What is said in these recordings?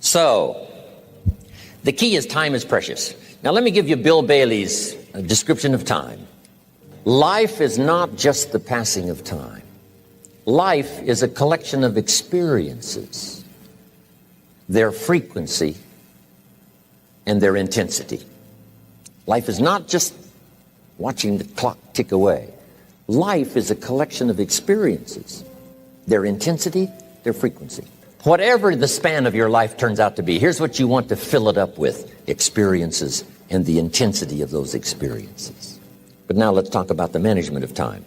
So, the key is time is precious. Now let me give you Bill Bailey's description of time. Life is not just the passing of time. Life is a collection of experiences, their frequency, and their intensity. Life is not just watching the clock tick away. Life is a collection of experiences, their intensity, their frequency. Whatever the span of your life turns out to be, here's what you want to fill it up with: experiences and the intensity of those experiences. But now let's talk about the management of time.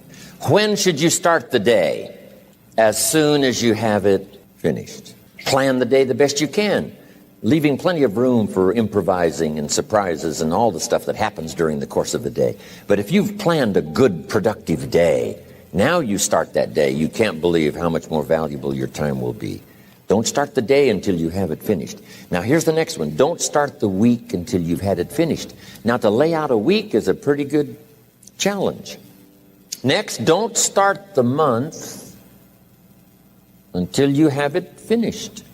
When should you start the day? As soon as you have it finished. Plan the day the best you can, leaving plenty of room for improvising and surprises and all the stuff that happens during the course of the day. But if you've planned a good, productive day, now you start that day, you can't believe how much more valuable your time will be. Don't start the day until you have it finished. Now here's the next one. Don't start the week until you've had it finished. Now to lay out a week is a pretty good challenge. Next, don't start the month until you have it finished.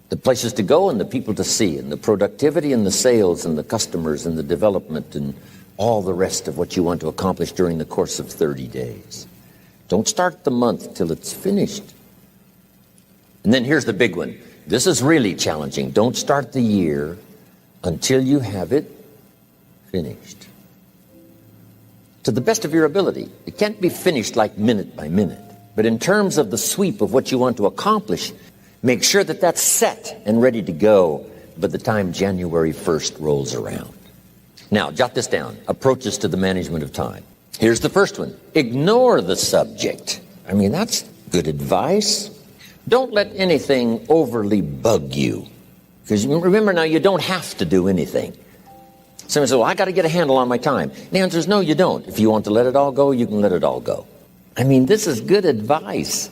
The places to go and the people to see and the productivity and the sales and the customers and the development and all the rest of what you want to accomplish during the course of 30 days. Don't start the month till it's finished. And then here's the big one. This is really challenging. Don't start the year until you have it finished. To the best of your ability. It can't be finished like minute by minute. But in terms of the sweep of what you want to accomplish, make sure that that's set and ready to go by the time January 1st rolls around. Now, jot this down. Approaches to the management of time. Here's the first one. Ignore the subject. I mean, that's good advice. Don't let anything overly bug you. Because remember now, you don't have to do anything. Someone says, well, I got to get a handle on my time. The answer is no, you don't. If you want to let it all go, you can let it all go. I mean, this is good advice.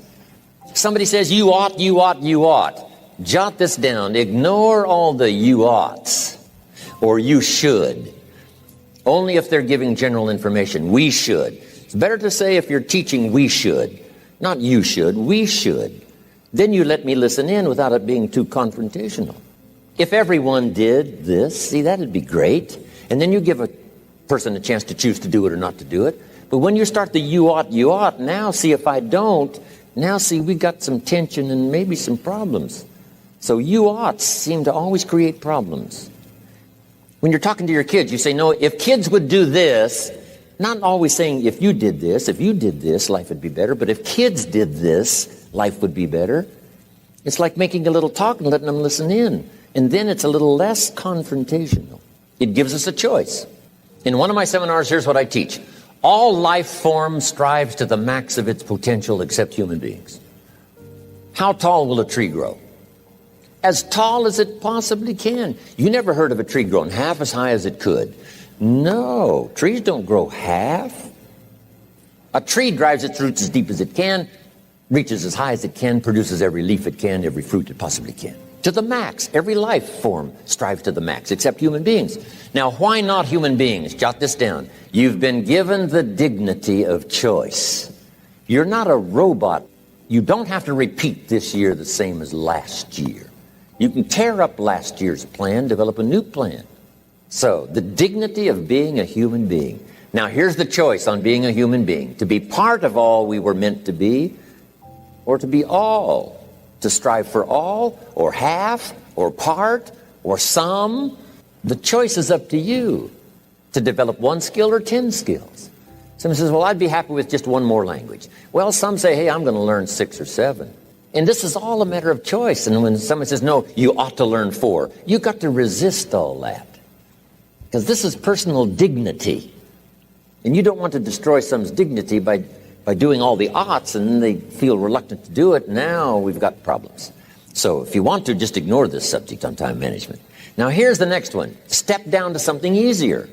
Somebody says, you ought, you ought, you ought. Jot this down. Ignore all the you oughts or you should. Only if they're giving general information. We should. It's better to say if you're teaching, we should. Not you should, we should. Then you let me listen in without it being too confrontational. If everyone did this, see, that'd be great. And then you give a person a chance to choose to do it or not to do it. But when you start the you ought, now see if I don't, now see we got some tension and maybe some problems. So you oughts seem to always create problems. When you're talking to your kids, you say, no, if kids would do this, not always saying if you did this, life would be better. But if kids did this, life would be better. It's like making a little talk and letting them listen in. And then it's a little less confrontational. It gives us a choice. In one of my seminars, here's what I teach. All life form strives to the max of its potential except human beings. How tall will a tree grow? As tall as it possibly can. You never heard of a tree growing half as high as it could. No, trees don't grow half. A tree drives its roots as deep as it can, reaches as high as it can, produces every leaf it can, every fruit it possibly can. To the max. Every life form strives to the max, except human beings. Now, why not human beings? Jot this down. You've been given the dignity of choice. You're not a robot. You don't have to repeat this year the same as last year. You can tear up last year's plan, develop a new plan. So, the dignity of being a human being. Now, here's the choice on being a human being. To be part of all we were meant to be, or to be all. To strive for all, or half, or part, or some. The choice is up to you. To develop one skill or 10 skills. Someone says, well, I'd be happy with just one more language. Well, some say, hey, I'm going to learn 6 or 7. And this is all a matter of choice. And when someone says, no, you ought to learn 4, you've got to resist all that. Because this is personal dignity. And you don't want to destroy someone's dignity by doing all the oughts, and then they feel reluctant to do it. Now we've got problems. So if you want to, just ignore this subject on time management. Now here's the next one. Step down to something easier.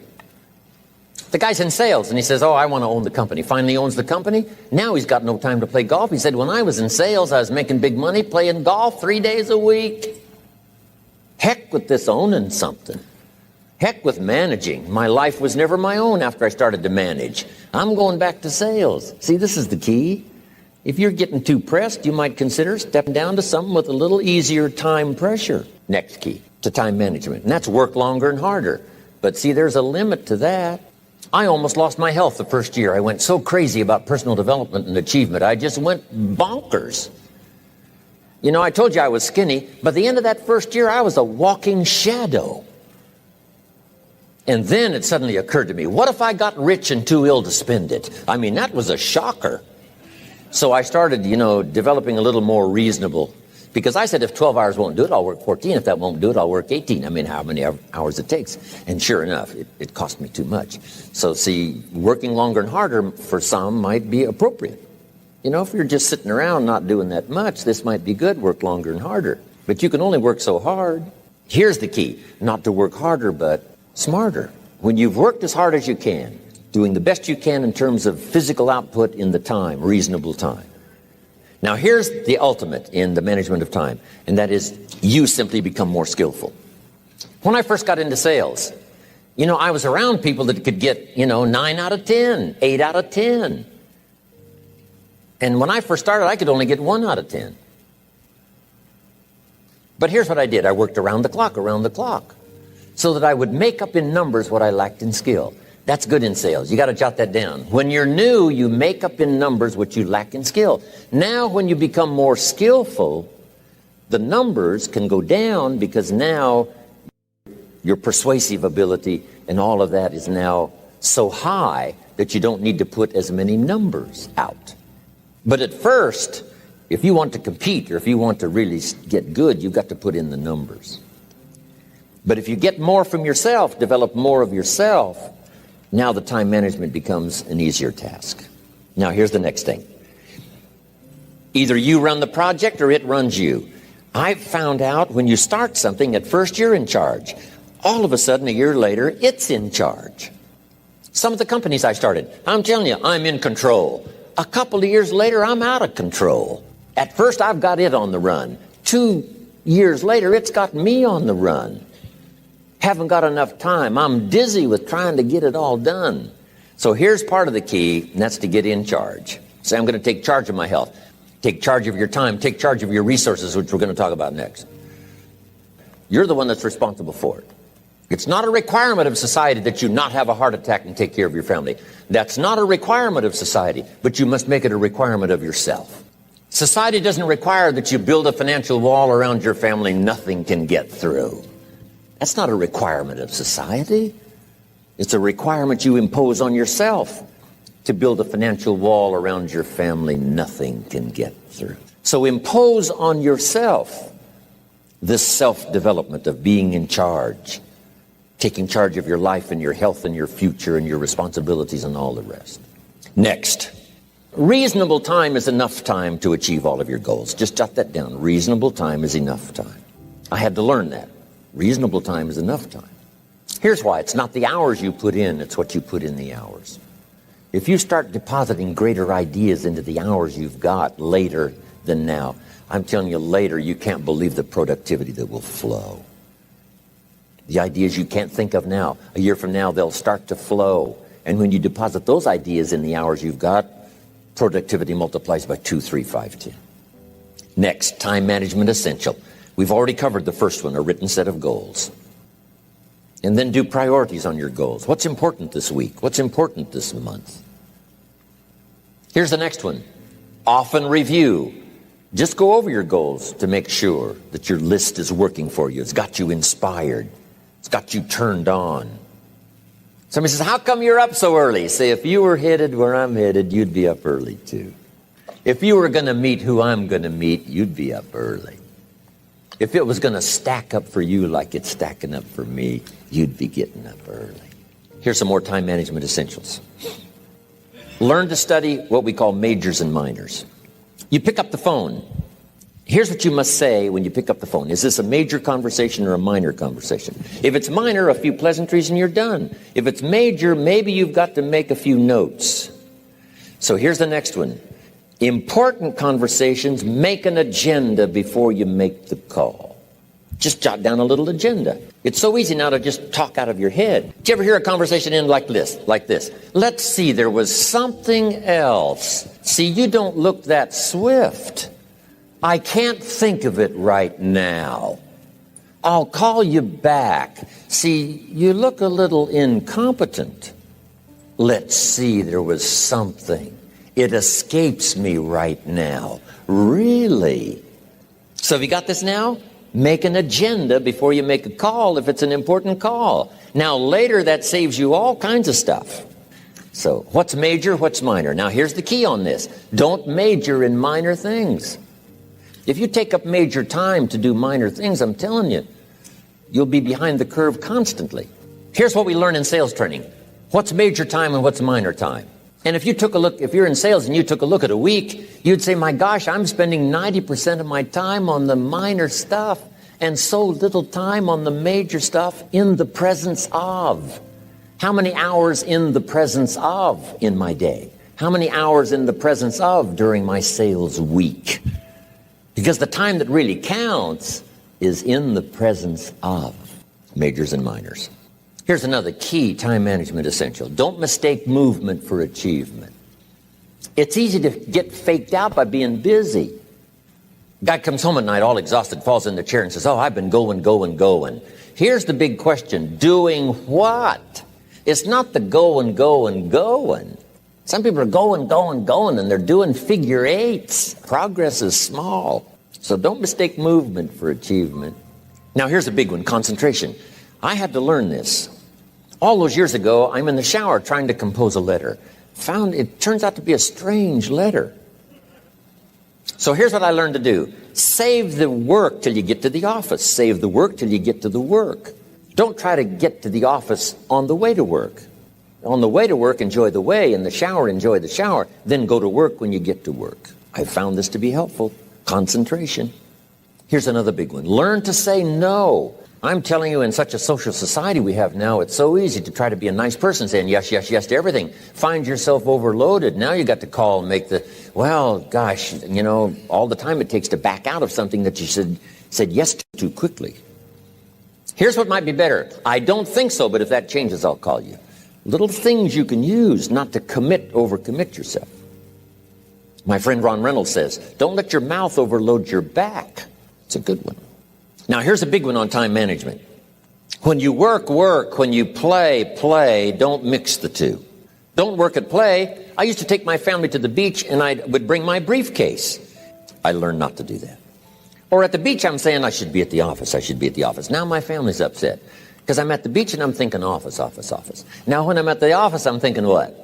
The guy's in sales, and he says, oh, I want to own the company. Finally owns the company. Now he's got no time to play golf. He said, when I was in sales, I was making big money playing golf 3 days a week. Heck with this owning something. Heck with managing. My life was never my own after I started to manage. I'm going back to sales. See, this is the key. If you're getting too pressed, you might consider stepping down to something with a little easier time pressure. Next key to time management, and that's work longer and harder. But see, there's a limit to that. I almost lost my health the first year. I went so crazy about personal development and achievement. I just went bonkers. You know, I told you I was skinny, but at the end of that first year, I was a walking shadow. And then it suddenly occurred to me, what if I got rich and too ill to spend it? I mean, that was a shocker. So I started, developing a little more reasonable, because I said, if 12 hours won't do it, I'll work 14. If that won't do it, I'll work 18. I mean, how many hours it takes. And sure enough, it cost me too much. So see, working longer and harder for some might be appropriate. If you're just sitting around not doing that much, this might be good, work longer and harder. But you can only work so hard. Here's the key, not to work harder, but smarter. When you've worked as hard as you can, doing the best you can in terms of physical output in the time, reasonable time. Now here's the ultimate in the management of time, and that is you simply become more skillful. When I first got into sales, I was around people that could get, 9 out of 10, 8 out of 10. And when I first started, I could only get 1 out of 10. But here's what I did. I worked around the clock, so that I would make up in numbers what I lacked in skill. That's good in sales. You got to jot that down. When you're new, you make up in numbers what you lack in skill. Now, when you become more skillful, the numbers can go down because now your persuasive ability and all of that is now so high that you don't need to put as many numbers out. But at first, if you want to compete or if you want to really get good, you've got to put in the numbers. But if you get more from yourself, develop more of yourself, now the time management becomes an easier task. Now here's the next thing. Either you run the project or it runs you. I've found out when you start something, at first you're in charge. All of a sudden, a year later, it's in charge. Some of the companies I started, I'm telling you, I'm in control. A couple of years later, I'm out of control. At first, I've got it on the run. 2 years later, it's got me on the run. Haven't got enough time. I'm dizzy with trying to get it all done. So here's part of the key, and that's to get in charge. Say, I'm going to take charge of my health. Take charge of your time. Take charge of your resources, which we're going to talk about next. You're the one that's responsible for it. It's not a requirement of society that you not have a heart attack and take care of your family. That's not a requirement of society, but you must make it a requirement of yourself. Society doesn't require that you build a financial wall around your family nothing can get through. That's not a requirement of society. It's a requirement you impose on yourself to build a financial wall around your family nothing can get through. So impose on yourself this self-development of being in charge, taking charge of your life and your health and your future and your responsibilities and all the rest. Next, reasonable time is enough time to achieve all of your goals. Just jot that down. Reasonable time is enough time. I had to learn that. Reasonable time is enough time. Here's why. It's not the hours you put in, it's what you put in the hours. If you start depositing greater ideas into the hours you've got later than now, I'm telling you later, you can't believe the productivity that will flow. The ideas you can't think of now, a year from now, they'll start to flow. And when you deposit those ideas in the hours you've got, productivity multiplies by 2, 3, 5, 10. Next, time management essential. We've already covered the first one, a written set of goals. And then do priorities on your goals. What's important this week? What's important this month? Here's the next one. Often review. Just go over your goals to make sure that your list is working for you. It's got you inspired. It's got you turned on. Somebody says, how come you're up so early? Say, if you were headed where I'm headed, you'd be up early too. If you were going to meet who I'm going to meet, you'd be up early. If it was going to stack up for you like it's stacking up for me, you'd be getting up early. Here's some more time management essentials. Learn to study what we call majors and minors. You pick up the phone. Here's what you must say when you pick up the phone. Is this a major conversation or a minor conversation? If it's minor, a few pleasantries and you're done. If it's major, maybe you've got to make a few notes. So here's the next one. Important conversations, make an agenda before you make the call. Just jot down a little agenda. It's so easy now to just talk out of your head. Did you ever hear a conversation end like this? Let's see, there was something else. See, you don't look that swift. I can't think of it right now. I'll call you back. See, you look a little incompetent. Let's see, there was something. It escapes me right now. Really? So have you got this now? Make an agenda before you make a call if it's an important call. Now later that saves you all kinds of stuff. So what's major, what's minor? Now here's the key on this. Don't major in minor things. If you take up major time to do minor things, I'm telling you, you'll be behind the curve constantly. Here's what we learn in sales training. What's major time and what's minor time? And if you're in sales and you took a look at a week, you'd say, my gosh, I'm spending 90% of my time on the minor stuff and so little time on the major stuff in the presence of. How many hours in the presence of in my day? How many hours in the presence of during my sales week? Because the time that really counts is in the presence of majors and minors. Here's another key time management essential. Don't mistake movement for achievement. It's easy to get faked out by being busy. Guy comes home at night all exhausted, falls in the chair and says, oh, I've been going. Here's the big question. Doing what? It's not the going. Some people are going, and they're doing figure eights. Progress is small. So don't mistake movement for achievement. Now here's a big one, concentration. I had to learn this. All those years ago, I'm in the shower trying to compose a letter. Found it turns out to be a strange letter. So here's what I learned to do. Save the work till you get to the office. Save the work till you get to the work. Don't try to get to the office on the way to work. On the way to work, enjoy the way. In the shower, enjoy the shower. Then go to work when you get to work. I found this to be helpful. Concentration. Here's another big one. Learn to say no. I'm telling you, in such a social society we have now, it's so easy to try to be a nice person saying yes to everything. Find yourself overloaded. Now you got to call and make well, gosh, all the time it takes to back out of something that you said yes to too quickly. Here's what might be better. I don't think so, but if that changes, I'll call you. Little things you can use not to overcommit yourself. My friend Ron Reynolds says, don't let your mouth overload your back. It's a good one. Now, here's a big one on time management. When you work. When you play. Don't mix the two. Don't work at play. I used to take my family to the beach and I would bring my briefcase. I learned not to do that. Or at the beach, I'm saying I should be at the office. Now my family's upset because I'm at the beach and I'm thinking office. Now when I'm at the office, I'm thinking what?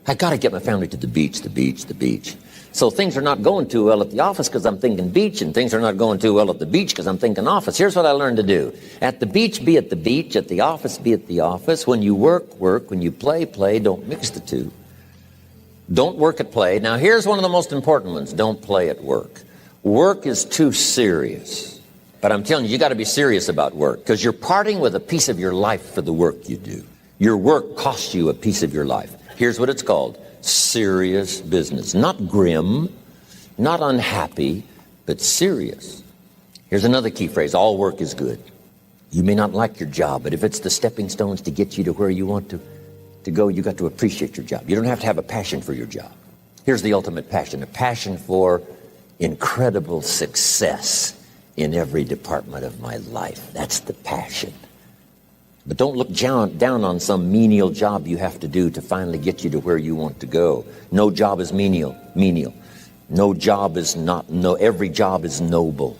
I got to get my family to the beach. So things are not going too well at the office because I'm thinking beach, and things are not going too well at the beach because I'm thinking office. Here's what I learned to do. At the beach, be at the beach. At the office, be at the office. When you work. When you play. Don't mix the two. Don't work at play. Now, here's one of the most important ones. Don't play at work. Work is too serious. But I'm telling you, you got to be serious about work because you're parting with a piece of your life for the work you do. Your work costs you a piece of your life. Here's what it's called. Serious business. Not grim, not unhappy, but serious. Here's another key phrase. All work is good. You may not like your job, but if it's the stepping stones to get you to where you want to go, you got to appreciate your job. You don't have to have a passion for your job. Here's the ultimate passion. A passion for incredible success in every department of my life. That's the passion. But don't look down on some menial job you have to do to finally get you to where you want to go. No job is menial. No job is every job is noble.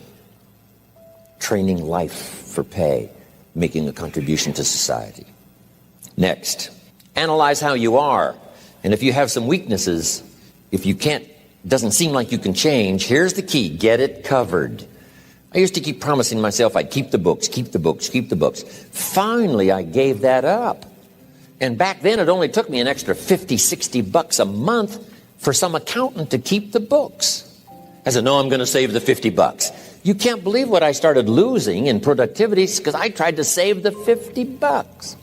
Training life for pay, making a contribution to society. Next, analyze how you are. And if you have some weaknesses, doesn't seem like you can change, here's the key. Get it covered. I used to keep promising myself I'd keep the books. Finally, I gave that up. And back then, it only took me an extra $50-$60 a month for some accountant to keep the books. I said, no, I'm going to save the $50. You can't believe what I started losing in productivity because I tried to save the $50.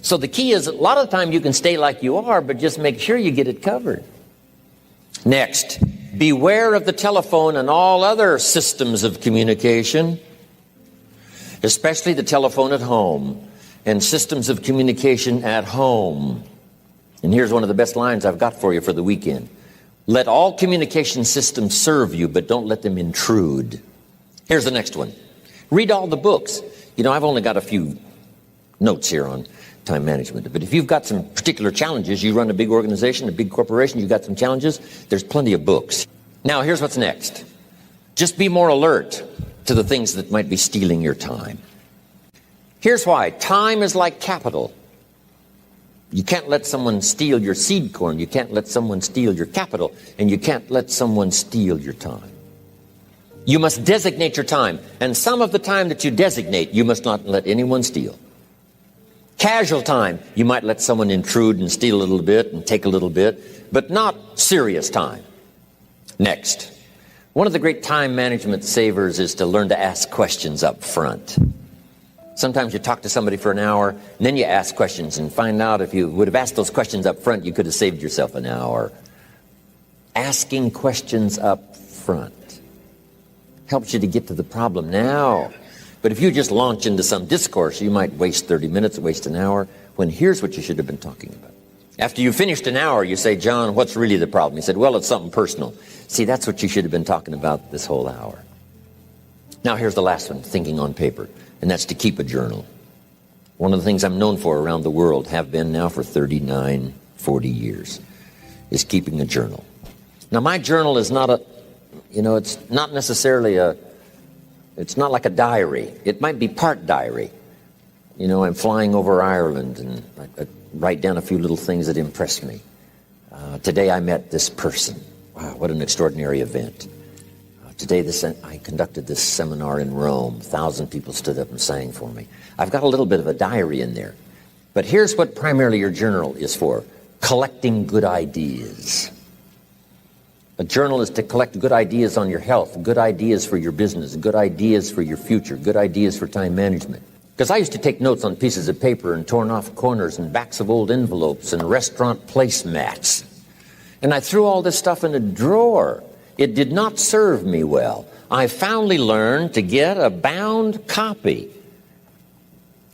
So the key is a lot of the time you can stay like you are, but just make sure you get it covered. Next, beware of the telephone and all other systems of communication. especially the telephone at home and systems of communication at home. And here's one of the best lines I've got for you for the weekend. Let all communication systems serve you, but don't let them intrude. Here's the next one. Read all the books. You know, I've only got a few notes here on time management, but if you've got some particular challenges, you run a big organization, a big corporation, you've got some challenges, there's plenty of books. Now, here's what's next. Just be more alert to the things that might be stealing your time. Here's why. Time is like capital. You can't let someone steal your seed corn. You can't let someone steal your capital. And you can't let someone steal your time. You must designate your time. And some of the time that you designate, you must not let anyone steal. Casual time, you might let someone intrude and steal a little bit and take a little bit, but not serious time. Next, one of the great time management savers is to learn to ask questions up front. Sometimes you talk to somebody for an hour, and then you ask questions and find out if you would have asked those questions up front, you could have saved yourself an hour. Asking questions up front helps you to get to the problem now. But if you just launch into some discourse, you might waste 30 minutes, waste an hour, when here's what you should have been talking about. After you finished an hour, you say, John, what's really the problem? He said, well, it's something personal. See, that's what you should have been talking about this whole hour. Now here's the last one, thinking on paper. And that's to keep a journal. One of the things I'm known for around the world, have been now for 39, 40 years, is keeping a journal. Now my journal is not it's not necessarily it's not like a diary. It might be part diary. You know, I'm flying over Ireland and I write down a few little things that impressed me. Today I met this person. Wow, what an extraordinary event. Today I conducted this seminar in Rome. 1,000 people stood up and sang for me. I've got a little bit of a diary in there. But here's what primarily your journal is for. Collecting good ideas. A journal is to collect good ideas on your health, good ideas for your business, good ideas for your future, good ideas for time management. Because I used to take notes on pieces of paper and torn off corners and backs of old envelopes and restaurant placemats. And I threw all this stuff in a drawer. It did not serve me well. I finally learned to get a bound copy,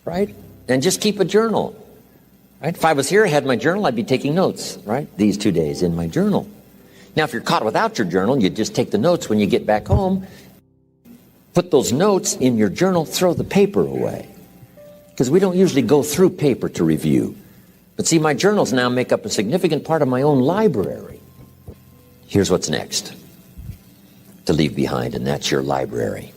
right? And just keep a journal, right? If I was here, I had my journal, I'd be taking notes, right? These 2 days in my journal. Now, if you're caught without your journal, you just take the notes when you get back home, put those notes in your journal, throw the paper away. Because we don't usually go through paper to review. But see, my journals now make up a significant part of my own library. Here's what's next to leave behind, and that's your library.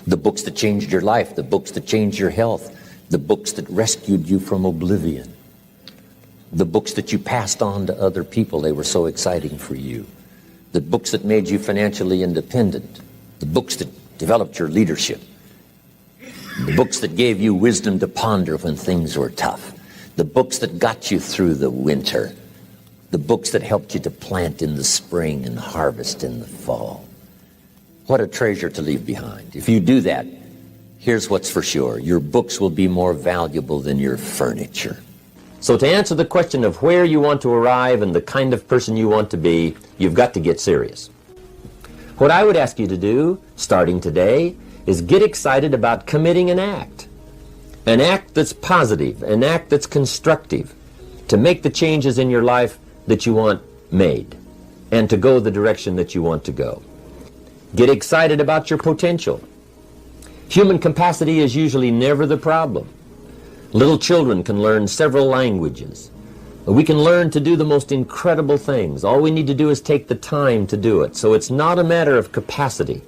The books that changed your life, the books that changed your health, the books that rescued you from oblivion, the books that you passed on to other people, they were so exciting for you, the books that made you financially independent, the books that developed your leadership, the books that gave you wisdom to ponder when things were tough, the books that got you through the winter, the books that helped you to plant in the spring and harvest in the fall. What a treasure to leave behind. If you do that, here's what's for sure. Your books will be more valuable than your furniture. So to answer the question of where you want to arrive and the kind of person you want to be, you've got to get serious. What I would ask you to do, starting today, is get excited about committing an act that's positive, an act that's constructive, to make the changes in your life that you want made, and to go the direction that you want to go. Get excited about your potential. Human capacity is usually never the problem. Little children can learn several languages. We can learn to do the most incredible things. All we need to do is take the time to do it. So it's not a matter of capacity.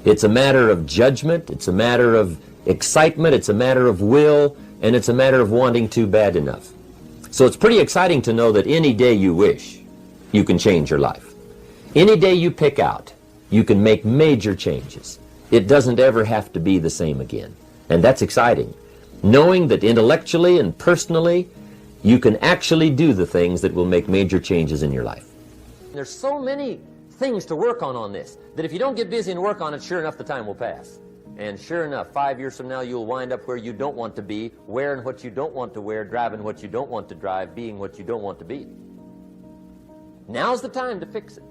It's a matter of judgment. It's a matter of excitement. It's a matter of will. And it's a matter of wanting to bad enough. So it's pretty exciting to know that any day you wish, you can change your life. Any day you pick out, you can make major changes. It doesn't ever have to be the same again. And that's exciting. Knowing that intellectually and personally, you can actually do the things that will make major changes in your life. There's so many things to work on this, that if you don't get busy and work on it, sure enough, the time will pass. And sure enough, 5 years from now, you'll wind up where you don't want to be, wearing what you don't want to wear, driving what you don't want to drive, being what you don't want to be. Now's the time to fix it.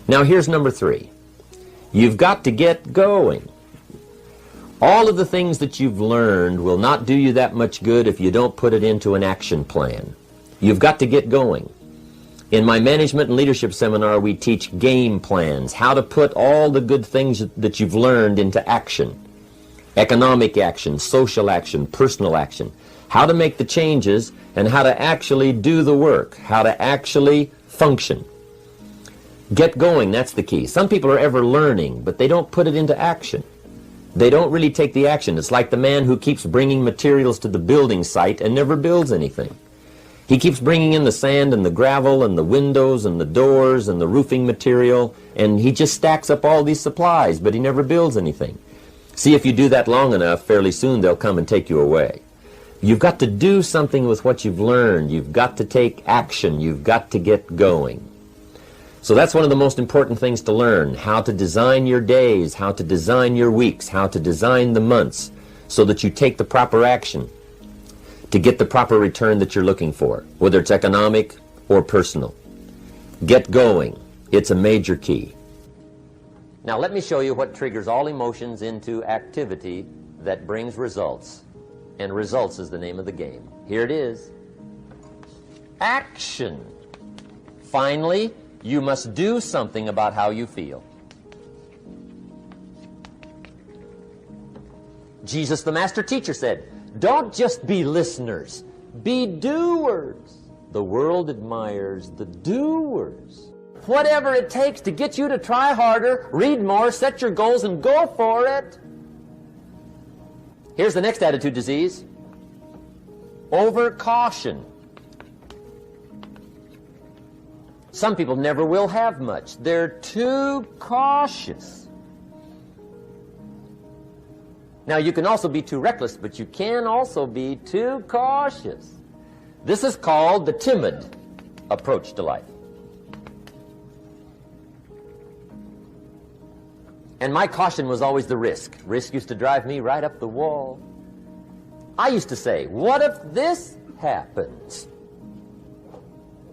Now here's number 3. You've got to get going. All of the things that you've learned will not do you that much good if you don't put it into an action plan. You've got to get going. In my management and leadership seminar, we teach game plans, how to put all the good things that you've learned into action. Economic action, social action, personal action. How to make the changes and how to actually do the work, how to actually function. Get going, that's the key. Some people are ever learning, but they don't put it into action. They don't really take the action. It's like the man who keeps bringing materials to the building site and never builds anything. He keeps bringing in the sand and the gravel and the windows and the doors and the roofing material, and he just stacks up all these supplies, but he never builds anything. See, if you do that long enough, fairly soon they'll come and take you away. You've got to do something with what you've learned. You've got to take action. You've got to get going. So that's one of the most important things to learn, how to design your days, how to design your weeks, how to design the months, so that you take the proper action to get the proper return that you're looking for, whether it's economic or personal. Get going. It's a major key. Now let me show you what triggers all emotions into activity that brings results. And results is the name of the game. Here it is. Action. Finally, you must do something about how you feel. Jesus, the master teacher, said, don't just be listeners, be doers. The world admires the doers. Whatever it takes to get you to try harder, read more, set your goals, and go for it. Here's the next attitude disease. Overcaution. Some people never will have much. They're too cautious. Now, you can also be too reckless, but you can also be too cautious. This is called the timid approach to life. And my caution was always the risk. Risk used to drive me right up the wall. I used to say, what if this happens?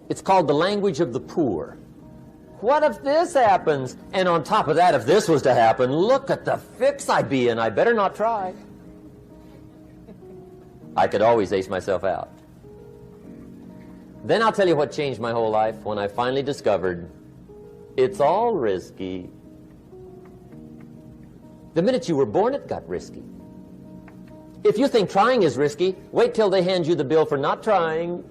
It's called the language of the poor. What if this happens? And on top of that, if this was to happen, look at the fix I'd be in. I better not try. I could always ace myself out. Then I'll tell you what changed my whole life when I finally discovered it's all risky. The minute you were born, it got risky. If you think trying is risky, wait till they hand you the bill for not trying.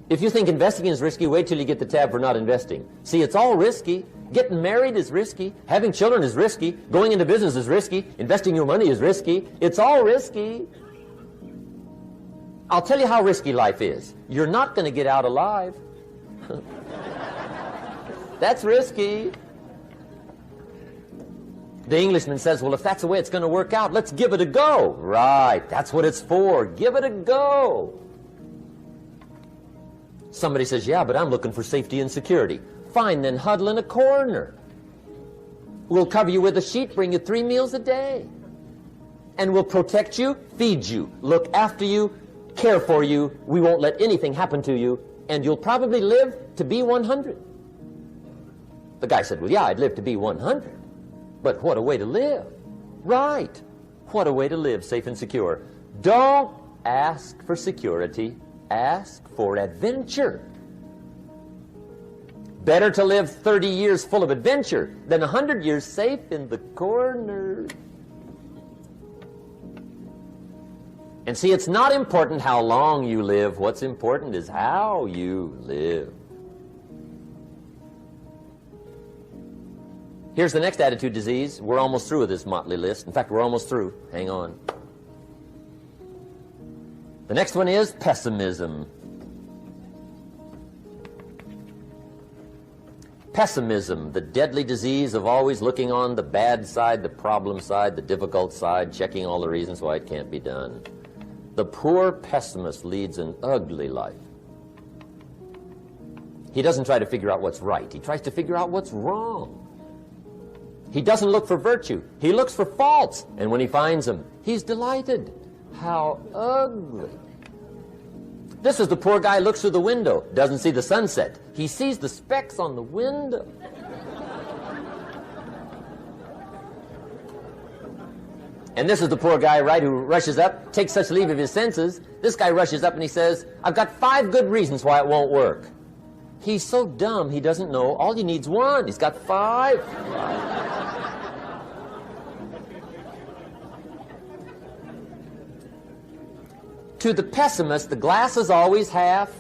If you think investing is risky, wait till you get the tab for not investing. See, it's all risky. Getting married is risky. Having children is risky. Going into business is risky. Investing your money is risky. It's all risky. I'll tell you how risky life is. You're not going to get out alive. That's risky. The Englishman says, well, if that's the way it's going to work out, let's give it a go. Right, that's what it's for. Give it a go. Somebody says, yeah, but I'm looking for safety and security. Fine, then huddle in a corner. We'll cover you with a sheet, bring you 3 meals a day. And we'll protect you, feed you, look after you, care for you. We won't let anything happen to you, and you'll probably live to be 100. The guy said, well, yeah, I'd live to be 100. But what a way to live. Right. What a way to live, safe and secure. Don't ask for security. Ask for adventure. Better to live 30 years full of adventure than 100 years safe in the corner. And see, it's not important how long you live. What's important is how you live. Here's the next attitude disease. We're almost through with this motley list. In fact, we're almost through. Hang on. The next one is pessimism. Pessimism, the deadly disease of always looking on the bad side, the problem side, the difficult side, checking all the reasons why it can't be done. The poor pessimist leads an ugly life. He doesn't try to figure out what's right. He tries to figure out what's wrong. He doesn't look for virtue. He looks for faults. And when he finds them, he's delighted. How ugly. This is the poor guy who looks through the window, doesn't see the sunset. He sees the specks on the window. And this is the poor guy, right, who rushes up, takes such leave of his senses. This guy rushes up and he says, I've got 5 good reasons why it won't work. He's so dumb he doesn't know all he needs 1. He's got 5. To the pessimist, the glass is always half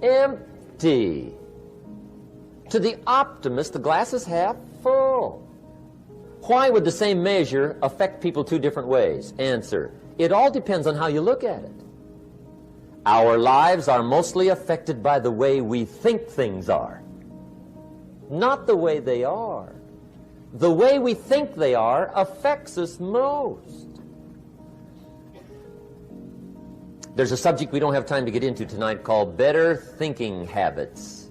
empty. To the optimist, the glass is half full. Why would the same measure affect people 2 different ways? Answer, it all depends on how you look at it. Our lives are mostly affected by the way we think things are, not the way they are. The way we think they are affects us most. There's a subject we don't have time to get into tonight called better thinking habits.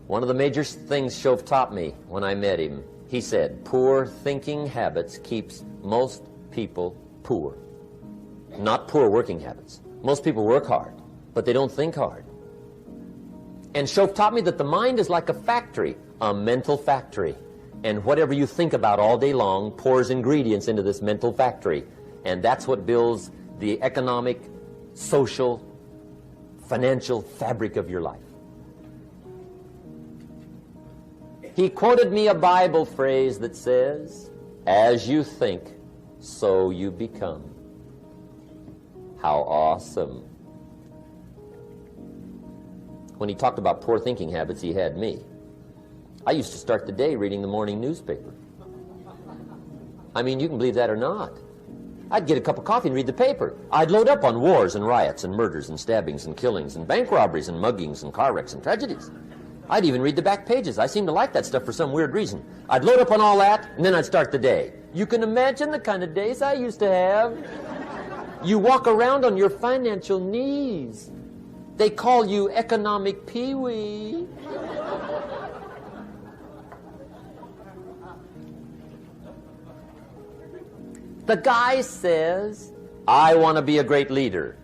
One of the major things Shove taught me when I met him, he said, poor thinking habits keeps most people poor. Not poor working habits. Most people work hard, but they don't think hard. And Shove taught me that the mind is like a factory, a mental factory. And whatever you think about all day long pours ingredients into this mental factory. And that's what builds the economic, social, financial fabric of your life. He quoted me a Bible phrase that says, as you think, so you become. How awesome. When he talked about poor thinking habits, he had me. I used to start the day reading the morning newspaper. I mean, you can believe that or not. I'd get a cup of coffee and read the paper. I'd load up on wars and riots and murders and stabbings and killings and bank robberies and muggings and car wrecks and tragedies. I'd even read the back pages. I seem to like that stuff for some weird reason. I'd load up on all that, and then I'd start the day. You can imagine the kind of days I used to have. You walk around on your financial knees. They call you economic peewee. The guy says, I want to be a great leader.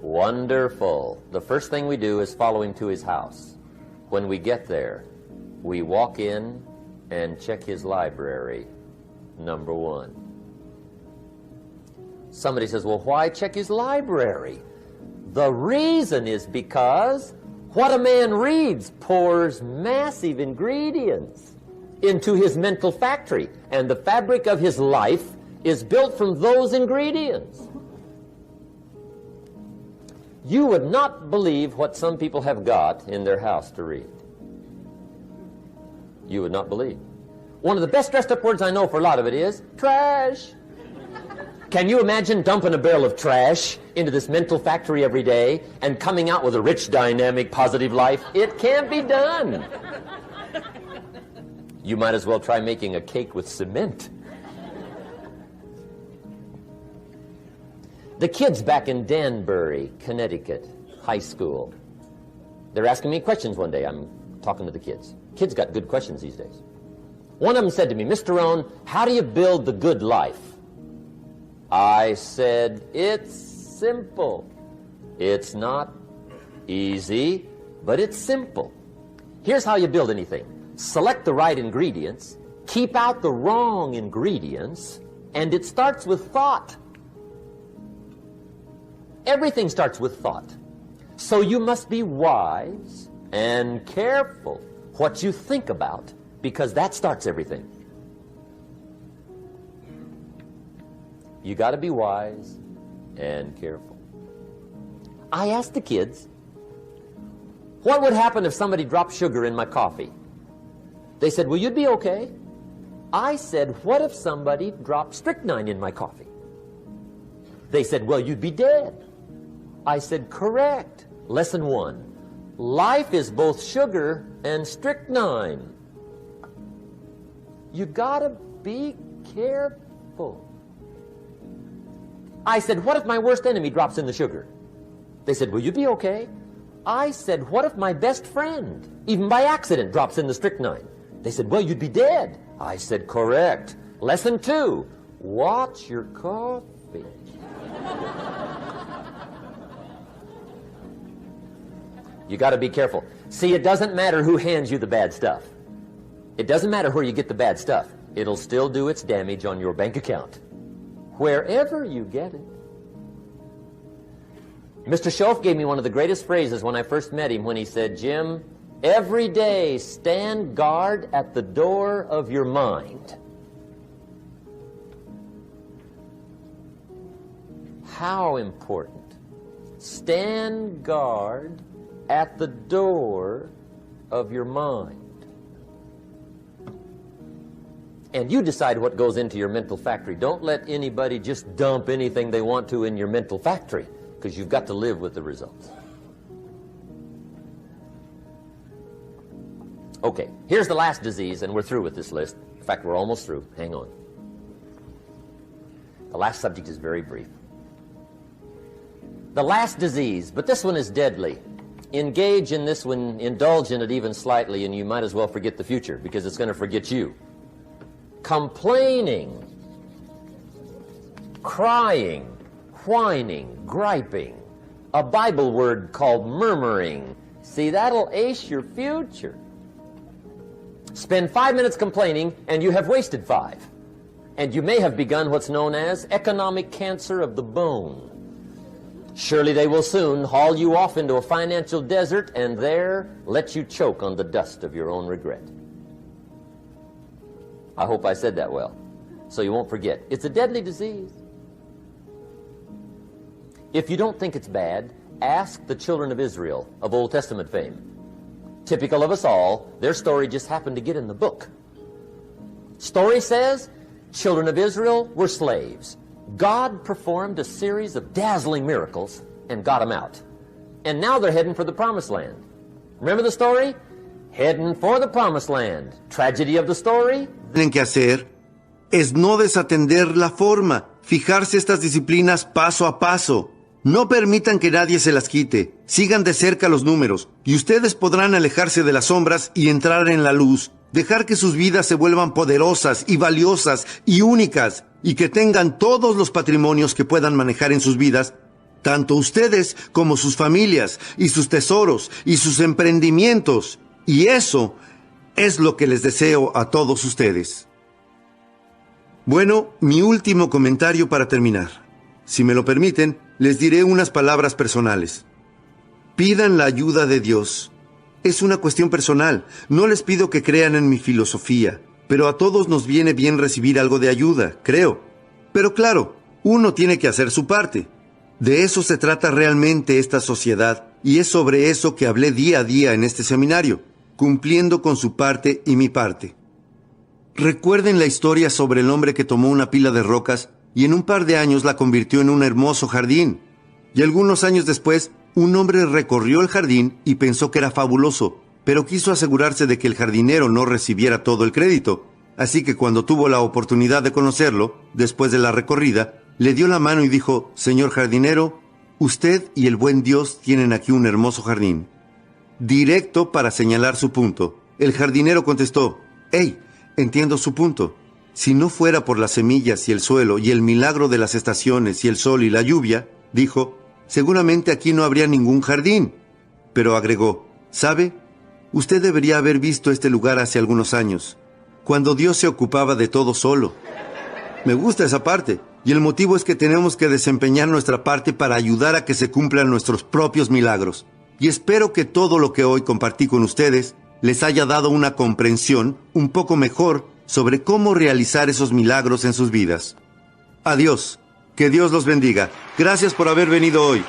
Wonderful. The first thing we do is follow him to his house. When we get there, we walk in and check his library, number 1. Somebody says, well, why check his library? The reason is because what a man reads pours massive ingredients into his mental factory, and the fabric of his life is built from those ingredients. You would not believe what some people have got in their house to read. You would not believe. One of the best dressed up words I know for a lot of it is trash. Can you imagine dumping a barrel of trash into this mental factory every day and coming out with a rich, dynamic, positive life? It can't be done. You might as well try making a cake with cement. The kids back in Danbury, Connecticut, high school, they're asking me questions one day. I'm talking to the kids. Kids got good questions these days. One of them said to me, Mr. Rohn, how do you build the good life? I said, it's simple. It's not easy, but it's simple. Here's how you build anything. Select the right ingredients, keep out the wrong ingredients, and it starts with thought. Everything starts with thought. So you must be wise and careful what you think about, because that starts everything. You got to be wise and careful. I asked the kids, what would happen if somebody dropped sugar in my coffee? They said, well, you'd be okay. I said, what if somebody dropped strychnine in my coffee? They said, well, you'd be dead. I said, correct. Lesson 1. Life is both sugar and strychnine. You gotta be careful. I said, what if my worst enemy drops in the sugar? They said, will you be okay? I said, what if my best friend, even by accident, drops in the strychnine? They said, well, you'd be dead. I said, correct. Lesson 2. Watch your coffee. You got to be careful. See, it doesn't matter who hands you the bad stuff. It doesn't matter where you get the bad stuff. It'll still do its damage on your bank account. wherever you get it. Mr. Schoaf gave me one of the greatest phrases when I first met him when he said, Jim, every day stand guard at the door of your mind. How important. Stand guard at the door of your mind. And you decide what goes into your mental factory. Don't let anybody just dump anything they want to in your mental factory, because you've got to live with the results. Okay, here's the last disease, and we're through with this list. In fact, we're almost through. Hang on. The last subject is very brief. The last disease, but this one is deadly. Engage in this one, indulge in it even slightly, and you might as well forget the future, because it's going to forget you. Complaining, crying, whining, griping, a Bible word called murmuring. See, that'll ace your future. Spend 5 minutes complaining, and you have wasted 5. And you may have begun what's known as economic cancer of the bone. Surely they will soon haul you off into a financial desert and there let you choke on the dust of your own regret. I hope I said that well, so you won't forget. It's a deadly disease. If you don't think it's bad, ask the children of Israel of Old Testament fame. Typical of us all, their story just happened to get in the book. Story says, children of Israel were slaves. God performed a series of dazzling miracles and got them out. And now they're heading for the promised land. Remember the story? Heading for the promised land. Tragedy of the story. Tienen que hacer es no desatender la forma, fijarse estas disciplinas paso a paso. No permitan que nadie se las quite. Sigan de cerca los números y ustedes podrán alejarse de las sombras y entrar en la luz. Dejar que sus vidas se vuelvan poderosas y valiosas y únicas y que tengan todos los patrimonios que puedan manejar en sus vidas, tanto ustedes como sus familias y sus tesoros y sus emprendimientos. Y eso es lo que les deseo a todos ustedes. Bueno, mi último comentario para terminar. Si me lo permiten, les diré unas palabras personales. Pidan la ayuda de Dios. Es una cuestión personal. No les pido que crean en mi filosofía, pero a todos nos viene bien recibir algo de ayuda, creo. Pero claro, uno tiene que hacer su parte. De eso se trata realmente esta sociedad, y es sobre eso que hablé día a día en este seminario, cumpliendo con su parte y mi parte. Recuerden la historia sobre el hombre que tomó una pila de rocas y en un par de años la convirtió en un hermoso jardín. Y algunos años después, un hombre recorrió el jardín y pensó que era fabuloso, pero quiso asegurarse de que el jardinero no recibiera todo el crédito. Así que cuando tuvo la oportunidad de conocerlo, después de la recorrida, le dio la mano y dijo, «Señor jardinero, usted y el buen Dios tienen aquí un hermoso jardín». Directo para señalar su punto. El jardinero contestó, «Hey, entiendo su punto. Si no fuera por las semillas y el suelo y el milagro de las estaciones y el sol y la lluvia», dijo, «seguramente aquí no habría ningún jardín». Pero agregó, «¿Sabe? Usted debería haber visto este lugar hace algunos años, cuando Dios se ocupaba de todo solo». Me gusta esa parte, y el motivo es que tenemos que desempeñar nuestra parte para ayudar a que se cumplan nuestros propios milagros. Y espero que todo lo que hoy compartí con ustedes les haya dado una comprensión un poco mejor sobre cómo realizar esos milagros en sus vidas. Adiós. Que Dios los bendiga. Gracias por haber venido hoy.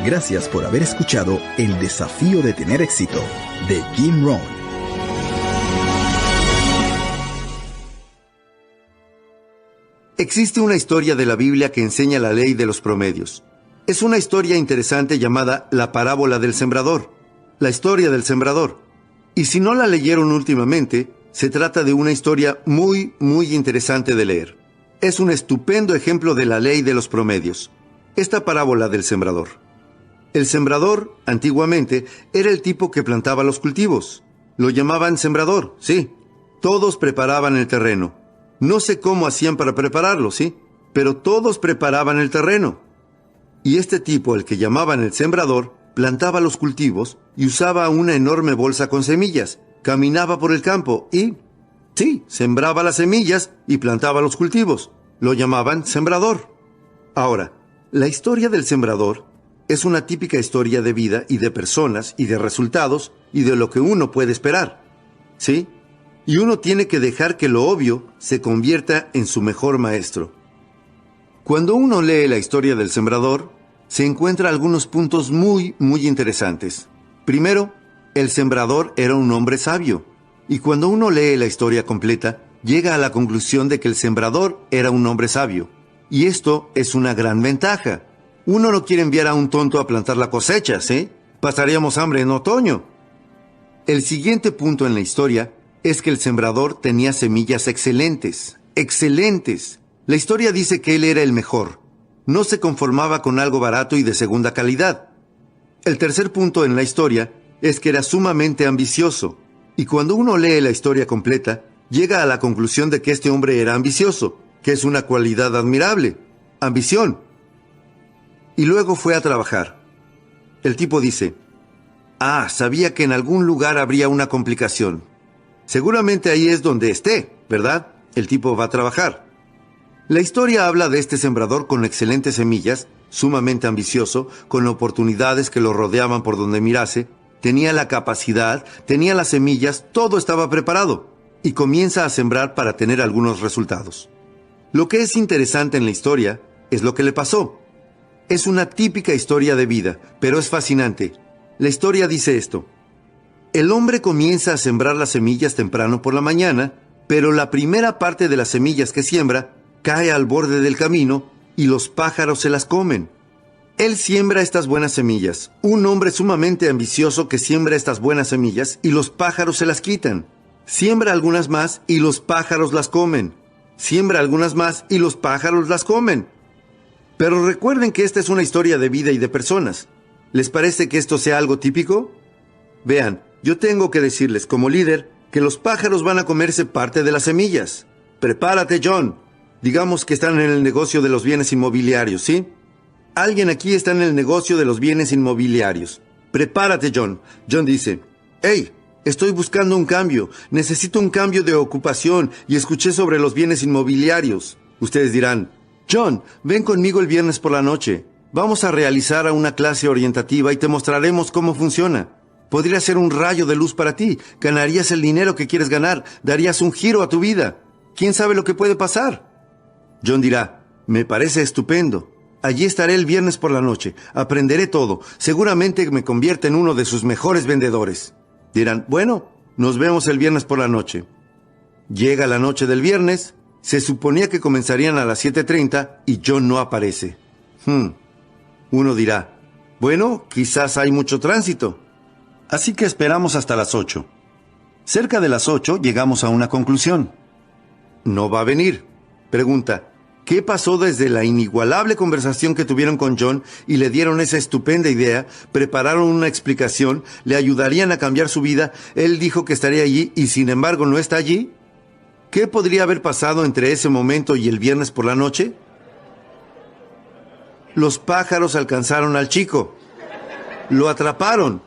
Gracias por haber escuchado El Desafío de Tener Éxito de Jim Rohn. Existe una historia de la Biblia que enseña la ley de los promedios. Es una historia interesante llamada la parábola del sembrador, la historia del sembrador. Y si no la leyeron últimamente, se trata de una historia muy interesante de leer. Es un estupendo ejemplo de la ley de los promedios. Esta parábola del sembrador. El sembrador, antiguamente, era el tipo que plantaba los cultivos. Lo llamaban sembrador, sí. Todos preparaban el terreno. No sé cómo hacían para prepararlo, sí, pero todos preparaban el terreno. Y este tipo, el que llamaban el sembrador, plantaba los cultivos y usaba una enorme bolsa con semillas. Caminaba por el campo y Sí, sembraba las semillas y plantaba los cultivos. Lo llamaban sembrador. Ahora, la historia del sembrador es una típica historia de vida y de personas y de resultados y de lo que uno puede esperar. ¿Sí? Y uno tiene que dejar que lo obvio se convierta en su mejor maestro. Cuando uno lee la historia del sembrador, se encuentra algunos puntos muy interesantes. Primero, el sembrador era un hombre sabio. Y cuando uno lee la historia completa, llega a la conclusión de que el sembrador era un hombre sabio. Y esto es una gran ventaja. Uno no quiere enviar a un tonto a plantar la cosecha, ¿sí? Pasaríamos hambre en otoño. El siguiente punto en la historia es que el sembrador tenía semillas excelentes. ¡Excelentes! La historia dice que él era el mejor. No se conformaba con algo barato y de segunda calidad. El tercer punto en la historia es que era sumamente ambicioso. Y cuando uno lee la historia completa, llega a la conclusión de que este hombre era ambicioso, que es una cualidad admirable. Ambición. Y luego fue a trabajar. El tipo dice, sabía que en algún lugar habría una complicación. Seguramente ahí es donde esté, ¿verdad? El tipo va a trabajar. La historia habla de este sembrador con excelentes semillas, sumamente ambicioso, con oportunidades que lo rodeaban por donde mirase, tenía la capacidad, tenía las semillas, todo estaba preparado, y comienza a sembrar para tener algunos resultados. Lo que es interesante en la historia es lo que le pasó. Es una típica historia de vida, pero es fascinante. La historia dice esto. El hombre comienza a sembrar las semillas temprano por la mañana, pero la primera parte de las semillas que siembra cae al borde del camino y los pájaros se las comen. Él siembra estas buenas semillas, un hombre sumamente ambicioso que siembra estas buenas semillas y los pájaros se las quitan. Siembra algunas más y los pájaros las comen. Siembra algunas más y los pájaros las comen. Pero recuerden que esta es una historia de vida y de personas. ¿Les parece que esto sea algo típico? Vean, yo tengo que decirles como líder que los pájaros van a comerse parte de las semillas. Prepárate, John. Digamos que están en el negocio de los bienes inmobiliarios, ¿sí? Alguien aquí está en el negocio de los bienes inmobiliarios. Prepárate, John. John dice, hey, estoy buscando un cambio. Necesito un cambio de ocupación y escuché sobre los bienes inmobiliarios. Ustedes dirán, John, ven conmigo el viernes por la noche. Vamos a realizar una clase orientativa y te mostraremos cómo funciona. Podría ser un rayo de luz para ti. Ganarías el dinero que quieres ganar. Darías un giro a tu vida. ¿Quién sabe lo que puede pasar? John dirá, me parece estupendo. Allí estaré el viernes por la noche. Aprenderé todo. Seguramente me convierte en uno de sus mejores vendedores. Dirán, bueno, nos vemos el viernes por la noche. Llega la noche del viernes. Se suponía que comenzarían a las 7:30 y John no aparece. Uno dirá, bueno, quizás hay mucho tránsito. Así que esperamos hasta las 8. Cerca de las 8 llegamos a una conclusión. No va a venir. Pregunta, ¿qué pasó desde la inigualable conversación que tuvieron con John y le dieron esa estupenda idea? Prepararon una explicación, le ayudarían a cambiar su vida. Él dijo que estaría allí y sin embargo no está allí. ¿Qué podría haber pasado entre ese momento y el viernes por la noche? Los pájaros alcanzaron al chico. Lo atraparon.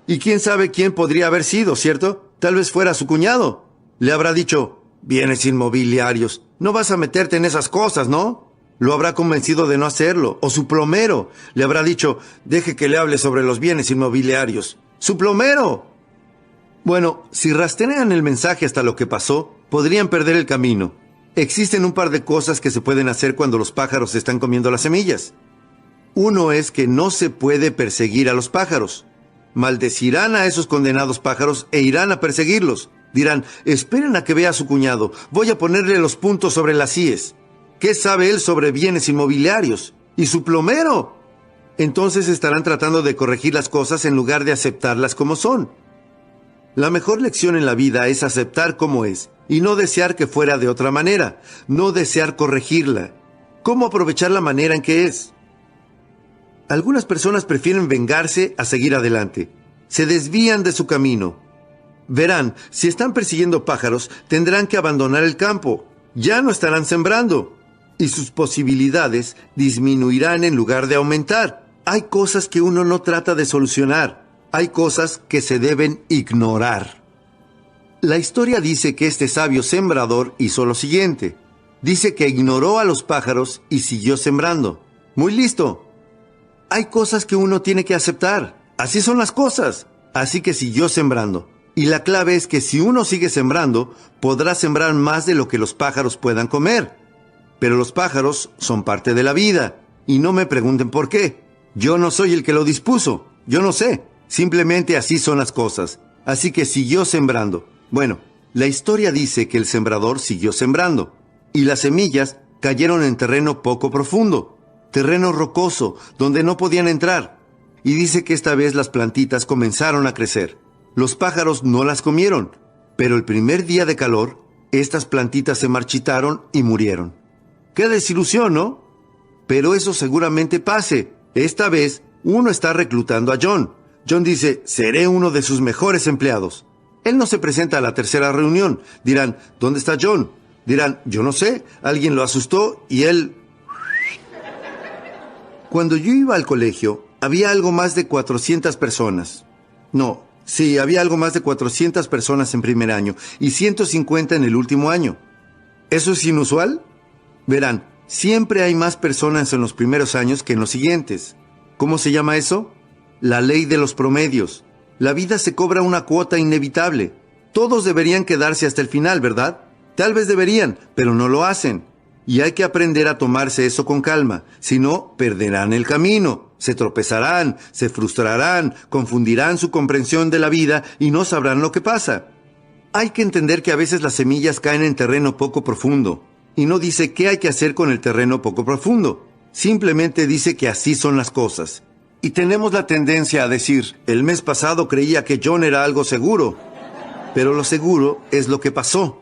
Y quién sabe quién podría haber sido, ¿cierto? Tal vez fuera su cuñado. Le habrá dicho, bienes inmobiliarios, no vas a meterte en esas cosas, ¿no? Lo habrá convencido de no hacerlo. O su plomero. Le habrá dicho, deje que le hable sobre los bienes inmobiliarios. ¡Su plomero! Bueno, si rastrean el mensaje hasta lo que pasó, podrían perder el camino. Existen un par de cosas que se pueden hacer cuando los pájaros están comiendo las semillas. Uno es que no se puede perseguir a los pájaros. Maldecirán a esos condenados pájaros e irán a perseguirlos. Dirán, esperen a que vea a su cuñado. Voy a ponerle los puntos sobre las íes. ¿Qué sabe él sobre bienes inmobiliarios? ¿Y su plomero? Entonces estarán tratando de corregir las cosas en lugar de aceptarlas como son. La mejor lección en la vida es aceptar como es y no desear que fuera de otra manera, no desear corregirla. ¿Cómo aprovechar la manera en que es? Algunas personas prefieren vengarse a seguir adelante. Se desvían de su camino. Verán, si están persiguiendo pájaros, tendrán que abandonar el campo. Ya no estarán sembrando. Y sus posibilidades disminuirán en lugar de aumentar. Hay cosas que uno no trata de solucionar. Hay cosas que se deben ignorar. La historia dice que este sabio sembrador hizo lo siguiente. Dice que ignoró a los pájaros y siguió sembrando. Muy listo. Hay cosas que uno tiene que aceptar. Así son las cosas. Así que siguió sembrando. Y la clave es que si uno sigue sembrando, podrá sembrar más de lo que los pájaros puedan comer. Pero los pájaros son parte de la vida. Y no me pregunten por qué. Yo no soy el que lo dispuso. Yo no sé. Simplemente así son las cosas. Así que siguió sembrando. Bueno, la historia dice que el sembrador siguió sembrando. Y las semillas cayeron en terreno poco profundo. Terreno rocoso, donde no podían entrar. Y dice que esta vez las plantitas comenzaron a crecer. Los pájaros no las comieron, pero el primer día de calor, estas plantitas se marchitaron y murieron. ¡Qué desilusión!, ¿no? Pero eso seguramente pase. Esta vez, uno está reclutando a John. John dice, seré uno de sus mejores empleados. Él no se presenta a la tercera reunión. Dirán, ¿dónde está John? Dirán, yo no sé, alguien lo asustó y él... Cuando yo iba al colegio, había algo más de 400 personas. No, sí, había algo más de 400 personas en primer año y 150 en el último año. ¿Eso es inusual? Verán, siempre hay más personas en los primeros años que en los siguientes. ¿Cómo se llama eso? La ley de los promedios. La vida se cobra una cuota inevitable. Todos deberían quedarse hasta el final, ¿verdad? Tal vez deberían, pero no lo hacen. Y hay que aprender a tomarse eso con calma, si no, perderán el camino, se tropezarán, se frustrarán, confundirán su comprensión de la vida y no sabrán lo que pasa. Hay que entender que a veces las semillas caen en terreno poco profundo, y no dice qué hay que hacer con el terreno poco profundo, simplemente dice que así son las cosas. Y tenemos la tendencia a decir, el mes pasado creía que John era algo seguro, pero lo seguro es lo que pasó.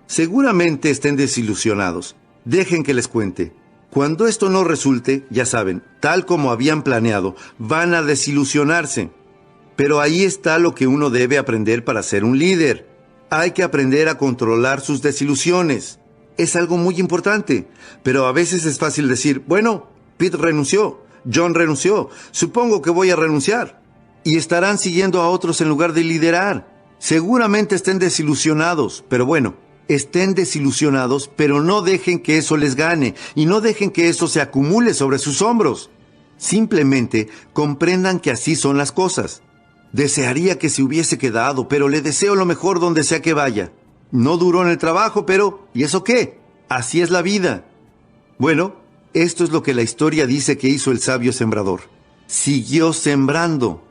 Seguramente estén desilusionados. Dejen que les cuente. Cuando esto no resulte, ya saben, tal como habían planeado, van a desilusionarse. Pero ahí está lo que uno debe aprender para ser un líder. Hay que aprender a controlar sus desilusiones. Es algo muy importante. Pero a veces es fácil decir, bueno, Pete renunció, John renunció, supongo que voy a renunciar. Y estarán siguiendo a otros en lugar de liderar. Seguramente estén desilusionados, pero bueno, estén desilusionados, pero no dejen que eso les gane y no dejen que eso se acumule sobre sus hombros. Simplemente comprendan que así son las cosas. Desearía que se hubiese quedado, pero le deseo lo mejor donde sea que vaya. No duró en el trabajo, pero ¿y eso qué? Así es la vida. Bueno, esto es lo que la historia dice que hizo el sabio sembrador. Siguió sembrando.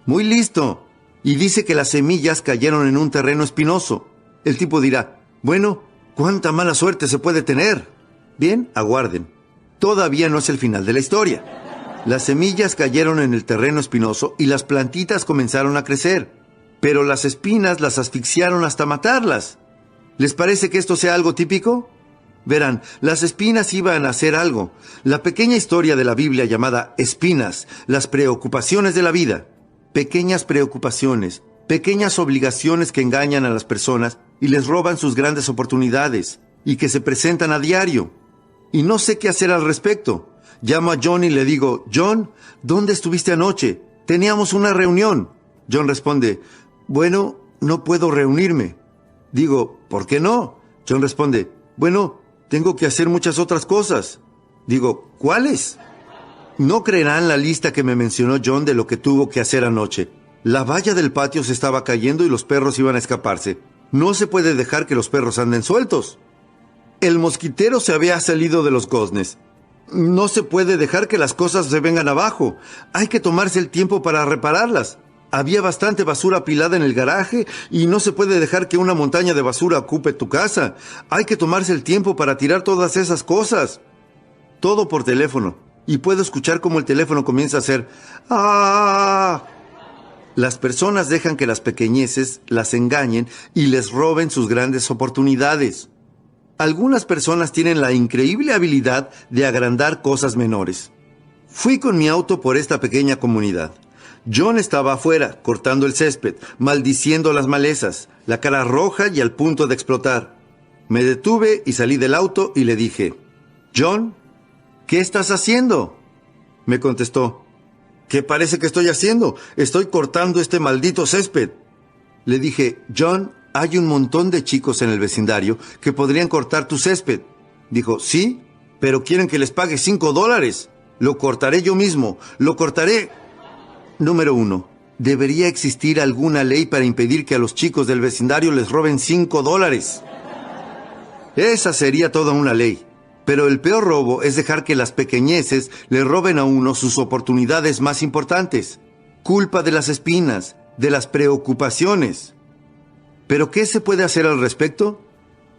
Muy listo. Y dice que las semillas cayeron en un terreno espinoso. El tipo dirá, bueno, ¿cuánta mala suerte se puede tener? Bien, aguarden. Todavía no es el final de la historia. Las semillas cayeron en el terreno espinoso y las plantitas comenzaron a crecer. Pero las espinas las asfixiaron hasta matarlas. ¿Les parece que esto sea algo típico? Verán, las espinas iban a hacer algo. La pequeña historia de la Biblia llamada espinas, las preocupaciones de la vida. Pequeñas preocupaciones, pequeñas obligaciones que engañan a las personas y les roban sus grandes oportunidades, y que se presentan a diario. Y no sé qué hacer al respecto. Llamo a John y le digo, John, ¿dónde estuviste anoche? Teníamos una reunión. John responde, bueno, no puedo reunirme. Digo, ¿por qué no? John responde, bueno, tengo que hacer muchas otras cosas. Digo, ¿cuáles? No creerán la lista que me mencionó John de lo que tuvo que hacer anoche. La valla del patio se estaba cayendo y los perros iban a escaparse. No se puede dejar que los perros anden sueltos. El mosquitero se había salido de los goznes. No se puede dejar que las cosas se vengan abajo. Hay que tomarse el tiempo para repararlas. Había bastante basura apilada en el garaje y no se puede dejar que una montaña de basura ocupe tu casa. Hay que tomarse el tiempo para tirar todas esas cosas. Todo por teléfono. Y puedo escuchar cómo el teléfono comienza a hacer ¡ah! Las personas dejan que las pequeñeces las engañen y les roben sus grandes oportunidades. Algunas personas tienen la increíble habilidad de agrandar cosas menores. Fui con mi auto por esta pequeña comunidad. John estaba afuera, cortando el césped, maldiciendo las malezas, la cara roja y al punto de explotar. Me detuve y salí del auto y le dije, John, ¿qué estás haciendo? Me contestó, ¿qué parece que estoy haciendo? Estoy cortando este maldito césped. Le dije, John, hay un montón de chicos en el vecindario que podrían cortar tu césped. Dijo, sí, pero quieren que les pague $5. Lo cortaré yo mismo, lo cortaré. Número 1. Debería existir alguna ley para impedir que a los chicos del vecindario les roben $5. Esa sería toda una ley. Pero el peor robo es dejar que las pequeñeces le roben a uno sus oportunidades más importantes. Culpa de las espinas, de las preocupaciones. ¿Pero qué se puede hacer al respecto?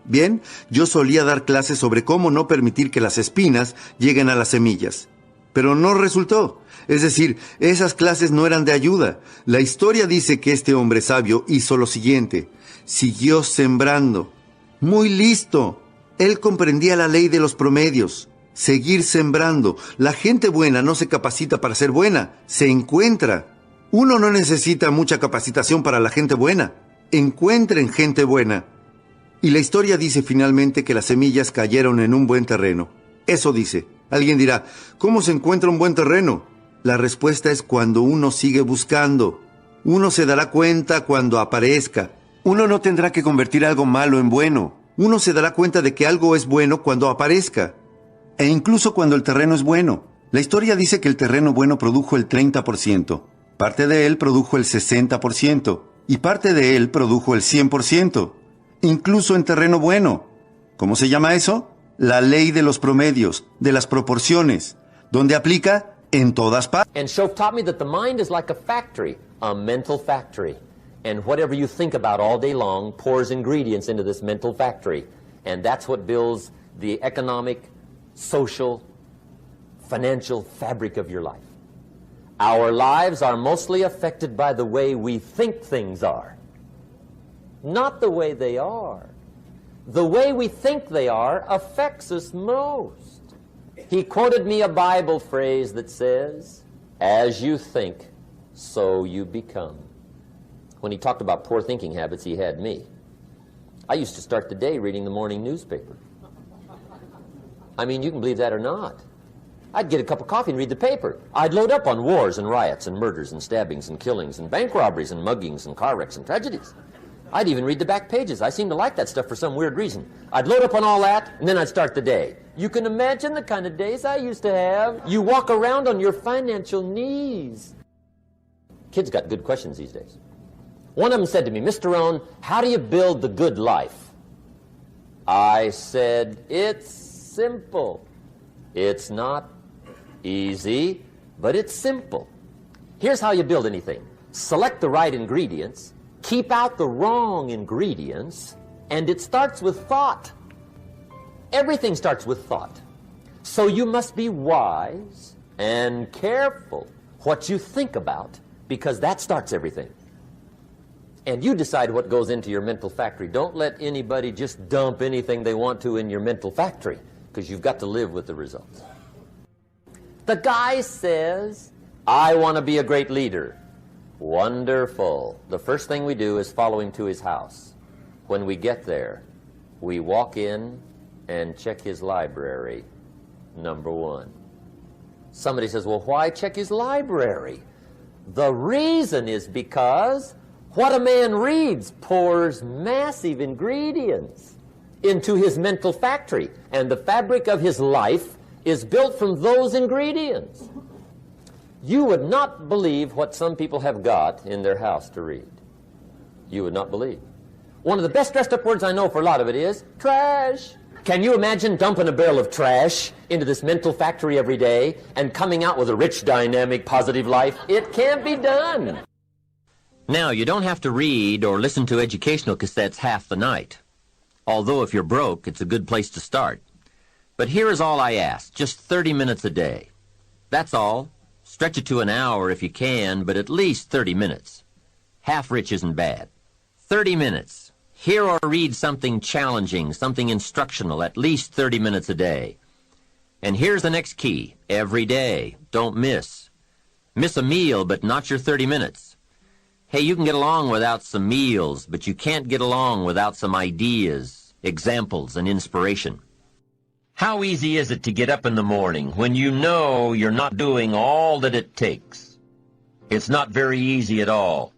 Bien, yo solía dar clases sobre cómo no permitir que las espinas lleguen a las semillas. Pero no resultó. Es decir, esas clases no eran de ayuda. La historia dice que este hombre sabio hizo lo siguiente. Siguió sembrando. Muy listo. Él comprendía la ley de los promedios. Seguir sembrando. La gente buena no se capacita para ser buena, se encuentra. Uno no necesita mucha capacitación para la gente buena. Encuentren gente buena. Y la historia dice finalmente que las semillas cayeron en un buen terreno. Eso dice. Alguien dirá, ¿cómo se encuentra un buen terreno? La respuesta es cuando uno sigue buscando. Uno se dará cuenta cuando aparezca. Uno no tendrá que convertir algo malo en bueno. Uno se dará cuenta de que algo es bueno cuando aparezca. E incluso cuando el terreno es bueno. La historia dice que el terreno bueno produjo el 30%. Parte de él produjo el 60%. Y parte de él produjo el 100%. Incluso en terreno bueno. ¿Cómo se llama eso? La ley de los promedios, de las proporciones, donde aplica en todas partes. And Shoaff taught me that the mind is like a factory, a mental factory. And whatever you think about all day long pours ingredients into this mental factory. And that's what builds the economic, social, financial fabric of your life. Our lives are mostly affected by the way we think things are, not the way they are. The way we think they are affects us most. He quoted me a Bible phrase that says, as you think, so you become. When he talked about poor thinking habits, he had me. I used to start the day reading the morning newspaper. I mean, you can believe that or not. I'd get a cup of coffee and read the paper. I'd load up on wars and riots and murders and stabbings and killings and bank robberies and muggings and car wrecks and tragedies. I'd even read the back pages. I seem to like that stuff for some weird reason. I'd load up on all that, and then I'd start the day. You can imagine the kind of days I used to have. You walk around on your financial knees. Kids got good questions these days. One of them said to me, Mr. Rohn, how do you build the good life? I said, it's simple. It's not easy, but it's simple. Here's how you build anything. Select the right ingredients, keep out the wrong ingredients, and it starts with thought. Everything starts with thought. So you must be wise and careful what you think about, because that starts everything. And you decide what goes into your mental factory. Don't let anybody just dump anything they want to in your mental factory, because you've got to live with the results. The guy says, I want to be a great leader. Wonderful. The first thing we do is follow him to his house. When we get there, we walk in and check his library, number one. Somebody says, well, why check his library? The reason is because what a man reads pours massive ingredients into his mental factory, and the fabric of his life is built from those ingredients. You would not believe what some people have got in their house to read. You would not believe. One of the best dressed up words I know for a lot of it is trash. Can you imagine dumping a barrel of trash into this mental factory every day and coming out with a rich, dynamic, positive life? It can't be done. Now, you don't have to read or listen to educational cassettes half the night. Although if you're broke, it's a good place to start. But here is all I ask, just 30 minutes a day. That's all. Stretch it to an hour if you can, but at least 30 minutes. Half rich isn't bad. 30 minutes. Hear or read something challenging, something instructional, at least 30 minutes a day. And here's the next key. Every day. Don't miss. Miss a meal, but not your 30 minutes. Hey, you can get along without some meals, but you can't get along without some ideas, examples, and inspiration. How easy is it to get up in the morning when you know you're not doing all that it takes? It's not very easy at all.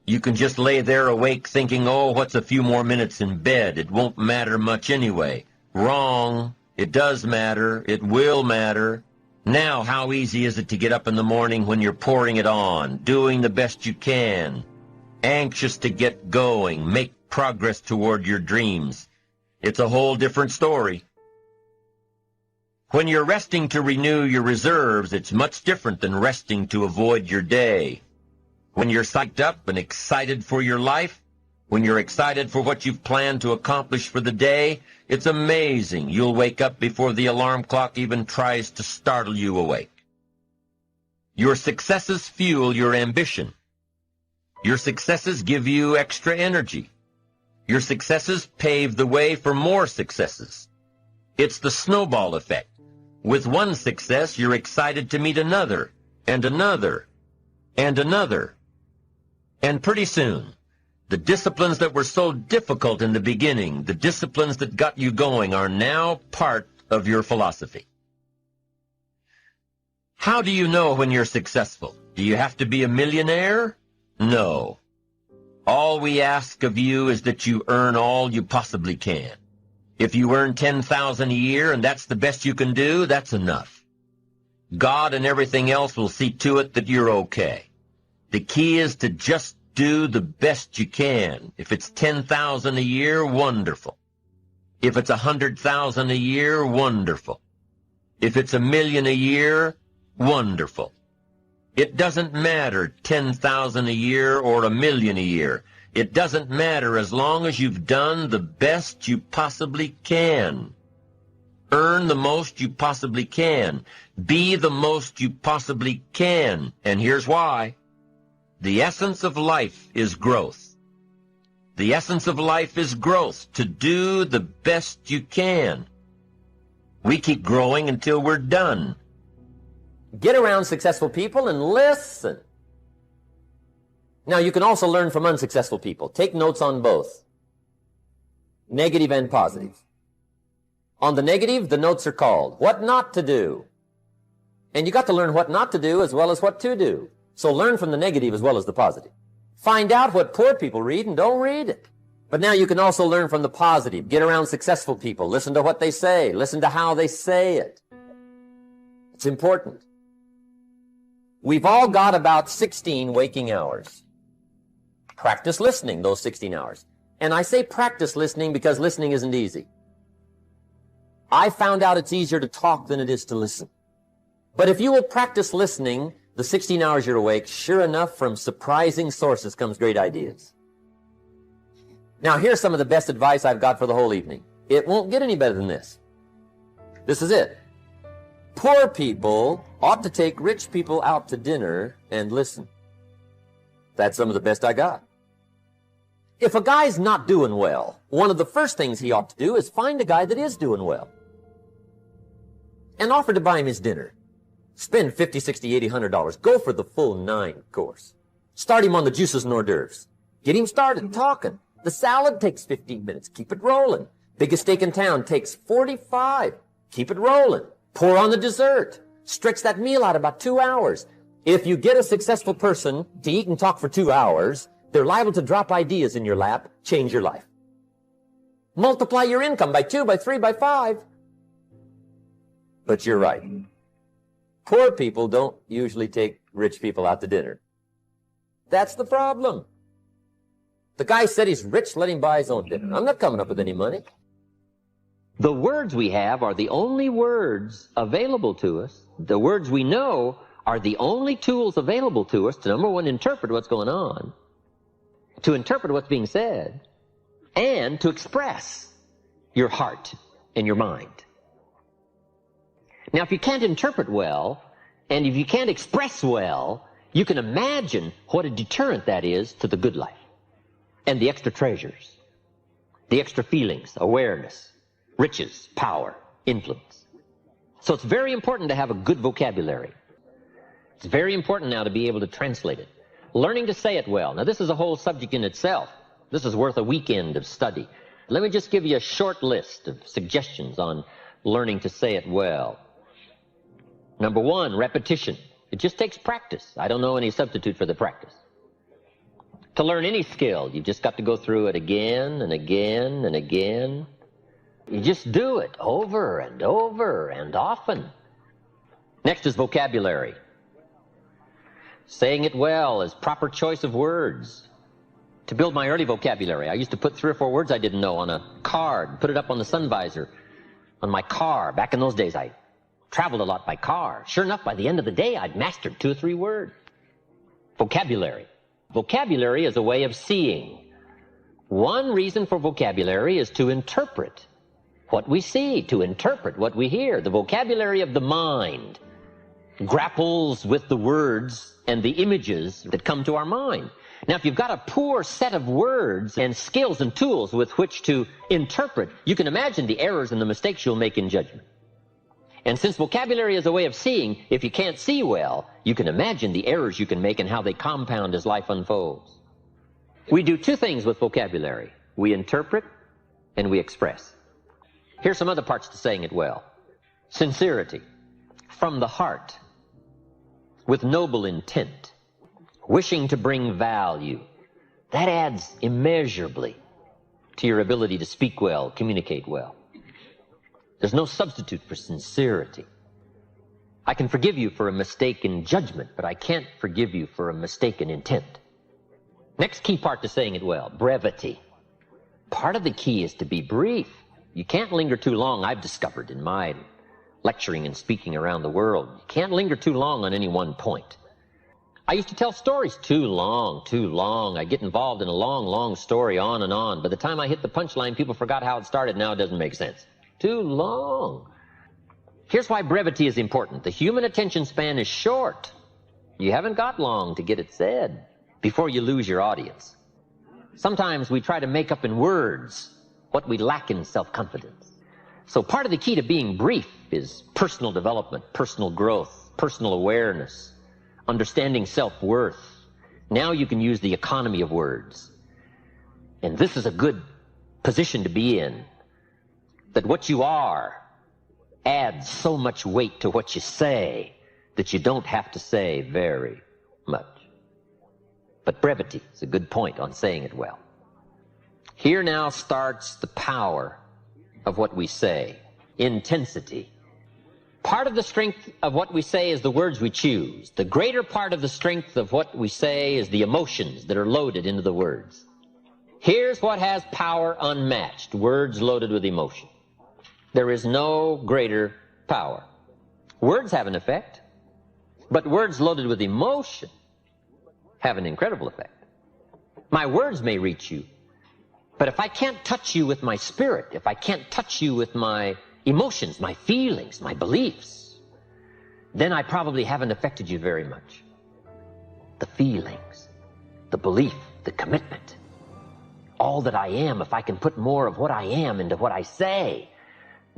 You can just lay there awake thinking, oh, what's a few more minutes in bed? It won't matter much anyway. Wrong. It does matter. It will matter. Now, how easy is it to get up in the morning when you're pouring it on, doing the best you can, anxious to get going, make progress toward your dreams? It's a whole different story. When you're resting to renew your reserves, it's much different than resting to avoid your day. When you're psyched up and excited for your life, when you're excited for what you've planned to accomplish for the day, it's amazing. You'll wake up before the alarm clock even tries to startle you awake. Your successes fuel your ambition. Your successes give you extra energy. Your successes pave the way for more successes. It's the snowball effect. With one success, you're excited to meet another, and another, and another. And pretty soon, the disciplines that were so difficult in the beginning, the disciplines that got you going, are now part of your philosophy. How do you know when you're successful? Do you have to be a millionaire? No. All we ask of you is that you earn all you possibly can. If you earn $10,000 a year and that's the best you can do, that's enough. God and everything else will see to it that you're okay. The key is to just do the best you can. If it's $10,000 a year, wonderful. If it's $100,000 a year, wonderful. If it's $1 million a year, wonderful. It doesn't matter $10,000 a year or $1 million a year. It doesn't matter as long as you've done the best you possibly can. Earn the most you possibly can. Be the most you possibly can. And here's why. The essence of life is growth. The essence of life is growth, to do the best you can. We keep growing until we're done. Get around successful people and listen. Now, you can also learn from unsuccessful people. Take notes on both, negative and positive. On the negative, the notes are called What Not to Do. And you got to learn what not to do as well as what to do. So learn from the negative as well as the positive. Find out what poor people read and don't read it. But now you can also learn from the positive. Get around successful people. Listen to what they say. Listen to how they say it. It's important. We've all got about 16 waking hours. Practice listening those 16 hours. And I say practice listening because listening isn't easy. I found out it's easier to talk than it is to listen. But if you will practice listening the 16 hours you're awake, sure enough, from surprising sources comes great ideas. Now, here's some of the best advice I've got for the whole evening. It won't get any better than this. This is it. Poor people ought to take rich people out to dinner and listen. That's some of the best I got. If a guy's not doing well, one of the first things he ought to do is find a guy that is doing well and offer to buy him his dinner. Spend $50, $60, $80, $100. Go for the full 9 course. Start him on the juices and hors d'oeuvres. Get him started talking. The salad takes 15 minutes. Keep it rolling. Biggest steak in town takes 45. Keep it rolling. Pour on the dessert. Stretch that meal out about 2 hours. If you get a successful person to eat and talk for 2 hours, they're liable to drop ideas in your lap, change your life. Multiply your income by 2, by 3, by 5. But you're right. Poor people don't usually take rich people out to dinner. That's the problem. The guy said he's rich, let him buy his own dinner. I'm not coming up with any money. The words we have are the only words available to us. The words we know are the only tools available to us to, number one, interpret what's going on, to interpret what's being said, and to express your heart and your mind. Now, if you can't interpret well, and if you can't express well, you can imagine what a deterrent that is to the good life and the extra treasures, the extra feelings, awareness, riches, power, influence. So it's very important to have a good vocabulary. It's very important now to be able to translate it. Learning to say it well. Now, this is a whole subject in itself. This is worth a weekend of study. Let me just give you a short list of suggestions on learning to say it well. Number one, repetition. It just takes practice. I don't know any substitute for the practice. To learn any skill, you've just got to go through it again and again and again. You just do it over and over and often. Next is vocabulary. Saying it well is proper choice of words. To build my early vocabulary, I used to put 3 or 4 words I didn't know on a card, put it up on the sun visor on my car. Back in those days, I traveled a lot by car. Sure enough, by the end of the day, I'd mastered 2 or 3 words. Vocabulary. Vocabulary is a way of seeing. One reason for vocabulary is to interpret what we see, to interpret what we hear. The vocabulary of the mind grapples with the words and the images that come to our mind. Now, if you've got a poor set of words and skills and tools with which to interpret, you can imagine the errors and the mistakes you'll make in judgment. And since vocabulary is a way of seeing, if you can't see well, you can imagine the errors you can make and how they compound as life unfolds. We do 2 things with vocabulary. We interpret and we express. Here's some other parts to saying it well. Sincerity, from the heart, with noble intent, wishing to bring value. That adds immeasurably to your ability to speak well, communicate well. There's no substitute for sincerity. I can forgive you for a mistake in judgment, but I can't forgive you for a mistake in intent. Next key part to saying it well, brevity. Part of the key is to be brief. You can't linger too long, I've discovered in my lecturing and speaking around the world. You can't linger too long on any one point. I used to tell stories too long. I get involved in a long story on and on. By the time I hit the punchline, people forgot how it started. Now it doesn't make sense. Too long. Here's why brevity is important. The human attention span is short. You haven't got long to get it said before you lose your audience. Sometimes we try to make up in words what we lack in self-confidence. So part of the key to being brief is personal development, personal growth, personal awareness, understanding self-worth. Now you can use the economy of words. And this is a good position to be in, that what you are adds so much weight to what you say that you don't have to say very much. But brevity is a good point on saying it well. Here now starts the power of what we say, intensity. Part of the strength of what we say is the words we choose. The greater part of the strength of what we say is the emotions that are loaded into the words. Here's what has power unmatched, words loaded with emotion. There is no greater power. Words have an effect, but words loaded with emotion have an incredible effect. My words may reach you, but if I can't touch you with my spirit, if I can't touch you with my emotions, my feelings, my beliefs, then I probably haven't affected you very much. The feelings, the belief, the commitment, all that I am, if I can put more of what I am into what I say,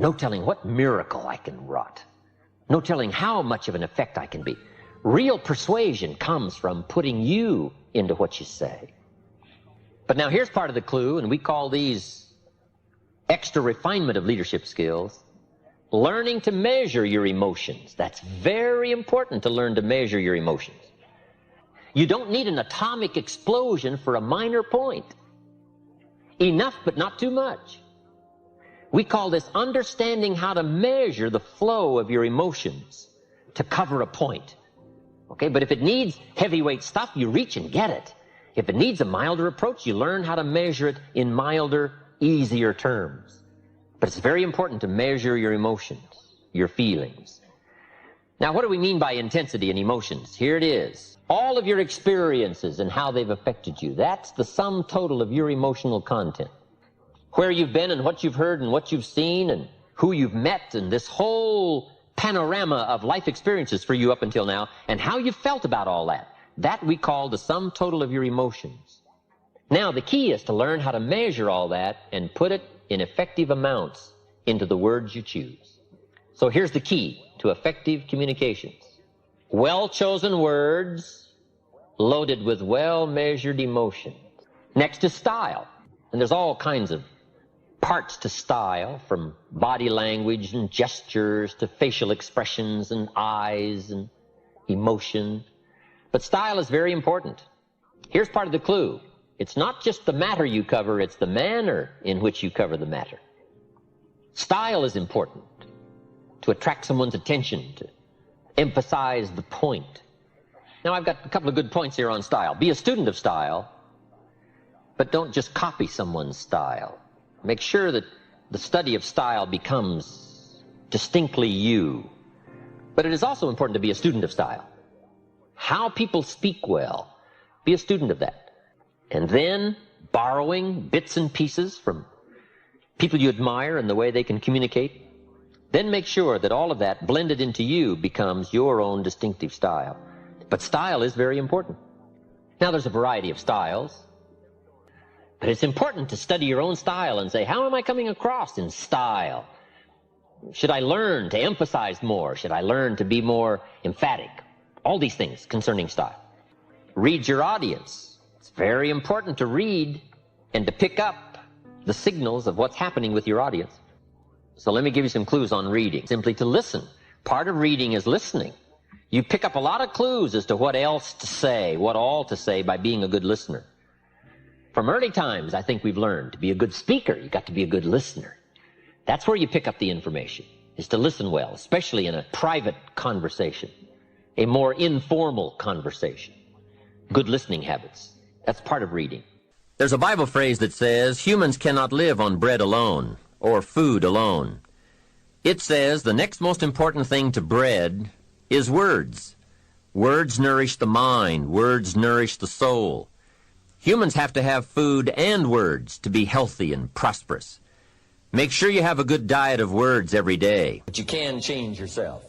no telling what miracle I can wrought. No telling how much of an effect I can be. Real persuasion comes from putting you into what you say. But now here's part of the clue, and we call these extra refinement of leadership skills, learning to measure your emotions. That's very important, to learn to measure your emotions. You don't need an atomic explosion for a minor point. Enough, but not too much. We call this understanding how to measure the flow of your emotions to cover a point. Okay, but if it needs heavyweight stuff, you reach and get it. If it needs a milder approach, you learn how to measure it in milder, easier terms. But it's very important to measure your emotions, your feelings. Now, what do we mean by intensity and emotions? Here it is. All of your experiences and how they've affected you. That's the sum total of your emotional content. Where you've been and what you've heard and what you've seen and who you've met and this whole panorama of life experiences for you up until now and how you felt about all that. That we call the sum total of your emotions. Now, the key is to learn how to measure all that and put it in effective amounts into the words you choose. So here's the key to effective communications. Well-chosen words loaded with well-measured emotions. Next is style. And there's all kinds of parts to style, from body language and gestures to facial expressions and eyes and emotion. But style is very important. Here's part of the clue. It's not just the matter you cover, it's the manner in which you cover the matter. Style is important to attract someone's attention, to emphasize the point. Now, I've got a couple of good points here on style. Be a student of style, but don't just copy someone's style. Make sure that the study of style becomes distinctly you. But it is also important to be a student of style. How people speak well, be a student of that. And then borrowing bits and pieces from people you admire and the way they can communicate. Then make sure that all of that blended into you becomes your own distinctive style. But style is very important. Now, there's a variety of styles. But it's important to study your own style and say, how am I coming across in style? Should I learn to emphasize more? Should I learn to be more emphatic? All these things concerning style. Read your audience. It's very important to read and to pick up the signals of what's happening with your audience. So let me give you some clues on reading. Simply to listen. Part of reading is listening. You pick up a lot of clues as to what else to say, what all to say by being a good listener. From early times, I think we've learned to be a good speaker, you've got to be a good listener. That's where you pick up the information, is to listen well, especially in a private conversation, a more informal conversation. Good listening habits. That's part of reading. There's a Bible phrase that says, humans cannot live on bread alone or food alone. It says the next most important thing to bread is words. Words nourish the mind. Words nourish the soul. Humans have to have food and words to be healthy and prosperous. Make sure you have a good diet of words every day. But you can change yourself.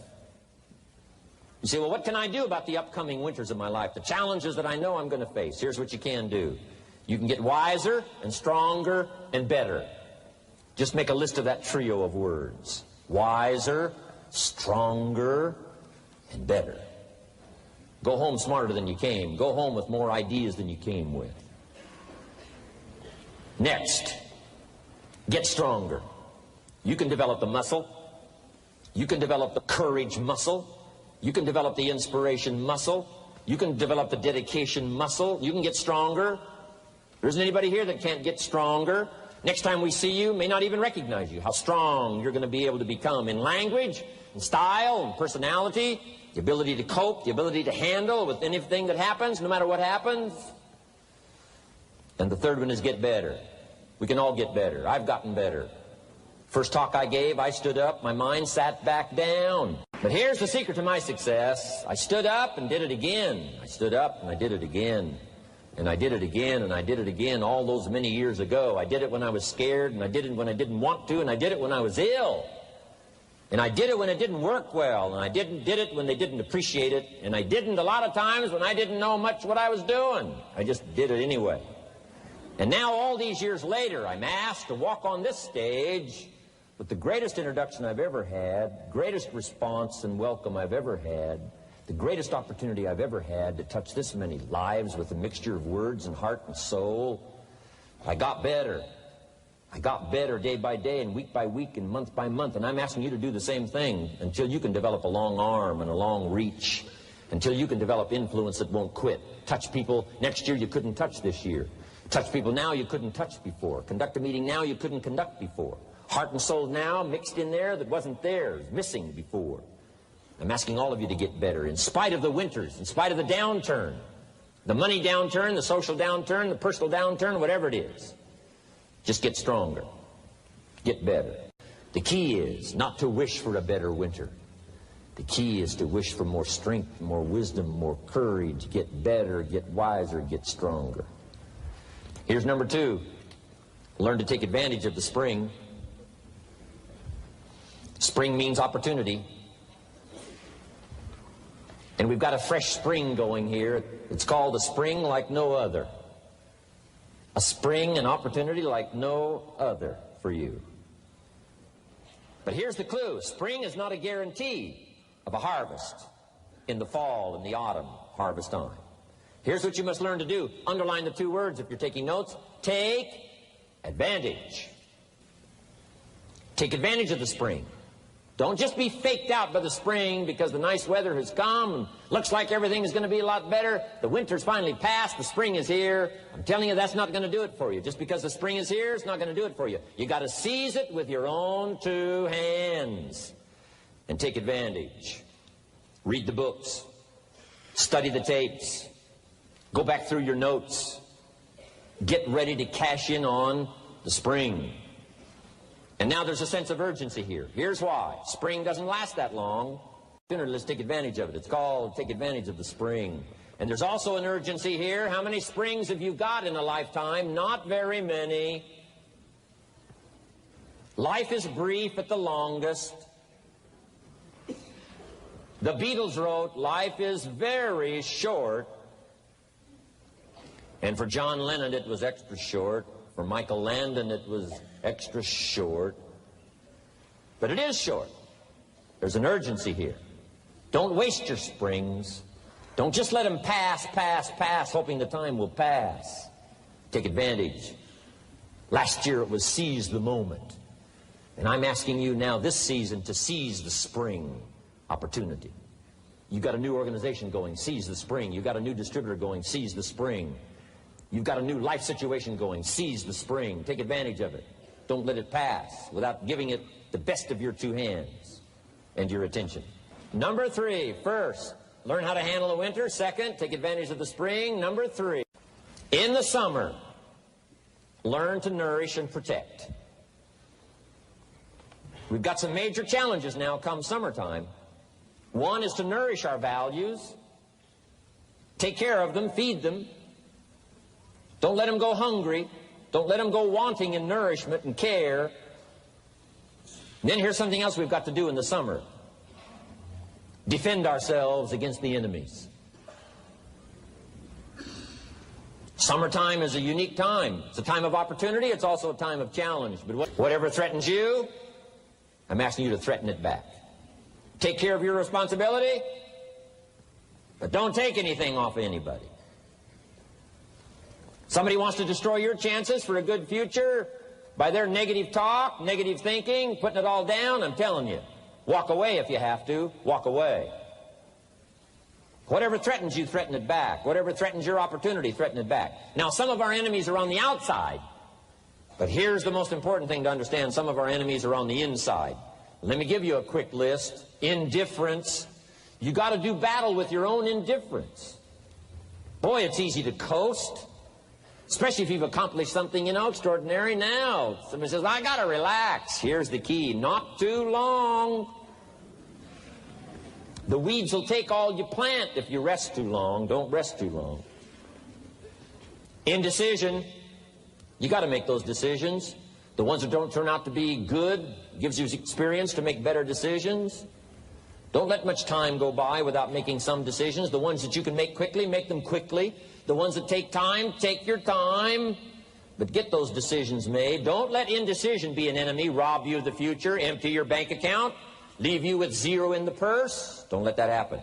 You say, well, what can I do about the upcoming winters of my life? The challenges that I know I'm going to face. Here's what you can do. You can get wiser and stronger and better. Just make a list of that trio of words. Wiser, stronger, and better. Go home smarter than you came. Go home with more ideas than you came with. Next, get stronger. You can develop the muscle. You can develop the courage muscle. You can develop the inspiration muscle. You can develop the dedication muscle. You can get stronger. There isn't anybody here that can't get stronger. Next time we see you, may not even recognize you. How strong you're going to be able to become in language, in style, in personality, the ability to cope, the ability to handle with anything that happens, no matter what happens. And the third one is get better. We can all get better. I've gotten better. First talk I gave, I stood up, my mind sat back down. But here's the secret to my success. I stood up and did it again. I stood up and I did it again. And I did it again, and I did it again all those many years ago. I did it when I was scared, and I did it when I didn't want to, and I did it when I was ill. And I did it when it didn't work well, and I did it when they didn't appreciate it, and I didn't a lot of times when I didn't know much what I was doing. I just did it anyway. And now, all these years later, I'm asked to walk on this stage with the greatest introduction I've ever had, greatest response and welcome I've ever had, the greatest opportunity I've ever had to touch this many lives with a mixture of words and heart and soul. I got better. I got better day by day and week by week and month by month. And I'm asking you to do the same thing until you can develop a long arm and a long reach, until you can develop influence that won't quit. Touch people next year you couldn't touch this year. Touch people now you couldn't touch before. Conduct a meeting now you couldn't conduct before. Heart and soul now mixed in there that wasn't there, missing before. I'm asking all of you to get better in spite of the winters, in spite of the downturn, the money downturn, the social downturn, the personal downturn, whatever it is. Just get stronger. Get better. The key is not to wish for a better winter. The key is to wish for more strength, more wisdom, more courage, get better, get wiser, get stronger. Here's number 2. Learn to take advantage of the spring. Spring means opportunity. And we've got a fresh spring going here. It's called a spring like no other. A spring, an opportunity like no other for you. But here's the clue. Spring is not a guarantee of a harvest in the fall and the autumn harvest time. Here's what you must learn to do. Underline the 2 words if you're taking notes. Take advantage. Take advantage of the spring. Don't just be faked out by the spring because the nice weather has come and looks like everything is going to be a lot better. The winter's finally passed, the spring is here. I'm telling you, that's not going to do it for you. Just because the spring is here, it's not going to do it for you. You got to seize it with your own two hands and take advantage. Read the books. Study the tapes. Go back through your notes. Get ready to cash in on the spring. And now there's a sense of urgency here. Here's why. Spring doesn't last that long. Let's take advantage of it. It's called take advantage of the spring. And there's also an urgency here. How many springs have you got in a lifetime? Not very many. Life is brief at the longest. The Beatles wrote, life is very short. And for John Lennon, it was extra short. For Michael Landon, it was extra short. But it is short. There's an urgency here. Don't waste your springs. Don't just let them pass, hoping the time will pass. Take advantage. Last year it was seize the moment. And I'm asking you now this season to seize the spring opportunity. You've got a new organization going, seize the spring. You've got a new distributor going, seize the spring. You've got a new life situation going, seize the spring. Take advantage of it. Don't let it pass without giving it the best of your two hands and your attention. Number 3, first, learn how to handle the winter. Second, take advantage of the spring. Number 3, in the summer, learn to nourish and protect. We've got some major challenges now come summertime. One is to nourish our values, take care of them, feed them. Don't let them go hungry. Don't let them go wanting in nourishment and care. And then here's something else we've got to do in the summer. Defend ourselves against the enemies. Summertime is a unique time. It's a time of opportunity. It's also a time of challenge. But whatever threatens you, I'm asking you to threaten it back. Take care of your responsibility, but don't take anything off of anybody. Somebody wants to destroy your chances for a good future by their negative talk, negative thinking, putting it all down. I'm telling you, walk away if you have to. Walk away. Whatever threatens you, threaten it back. Whatever threatens your opportunity, threaten it back. Now, some of our enemies are on the outside, but here's the most important thing to understand. Some of our enemies are on the inside. Let me give you a quick list. Indifference. You got to do battle with your own indifference. Boy, it's easy to coast. Especially if you've accomplished something, extraordinary. Now, somebody says, I got to relax. Here's the key. Not too long. The weeds will take all you plant if you rest too long. Don't rest too long. Indecision. You got to make those decisions. The ones that don't turn out to be good gives you experience to make better decisions. Don't let much time go by without making some decisions. The ones that you can make quickly, make them quickly. The ones that take time, take your time. But get those decisions made. Don't let indecision be an enemy, rob you of the future, empty your bank account, leave you with zero in the purse. Don't let that happen.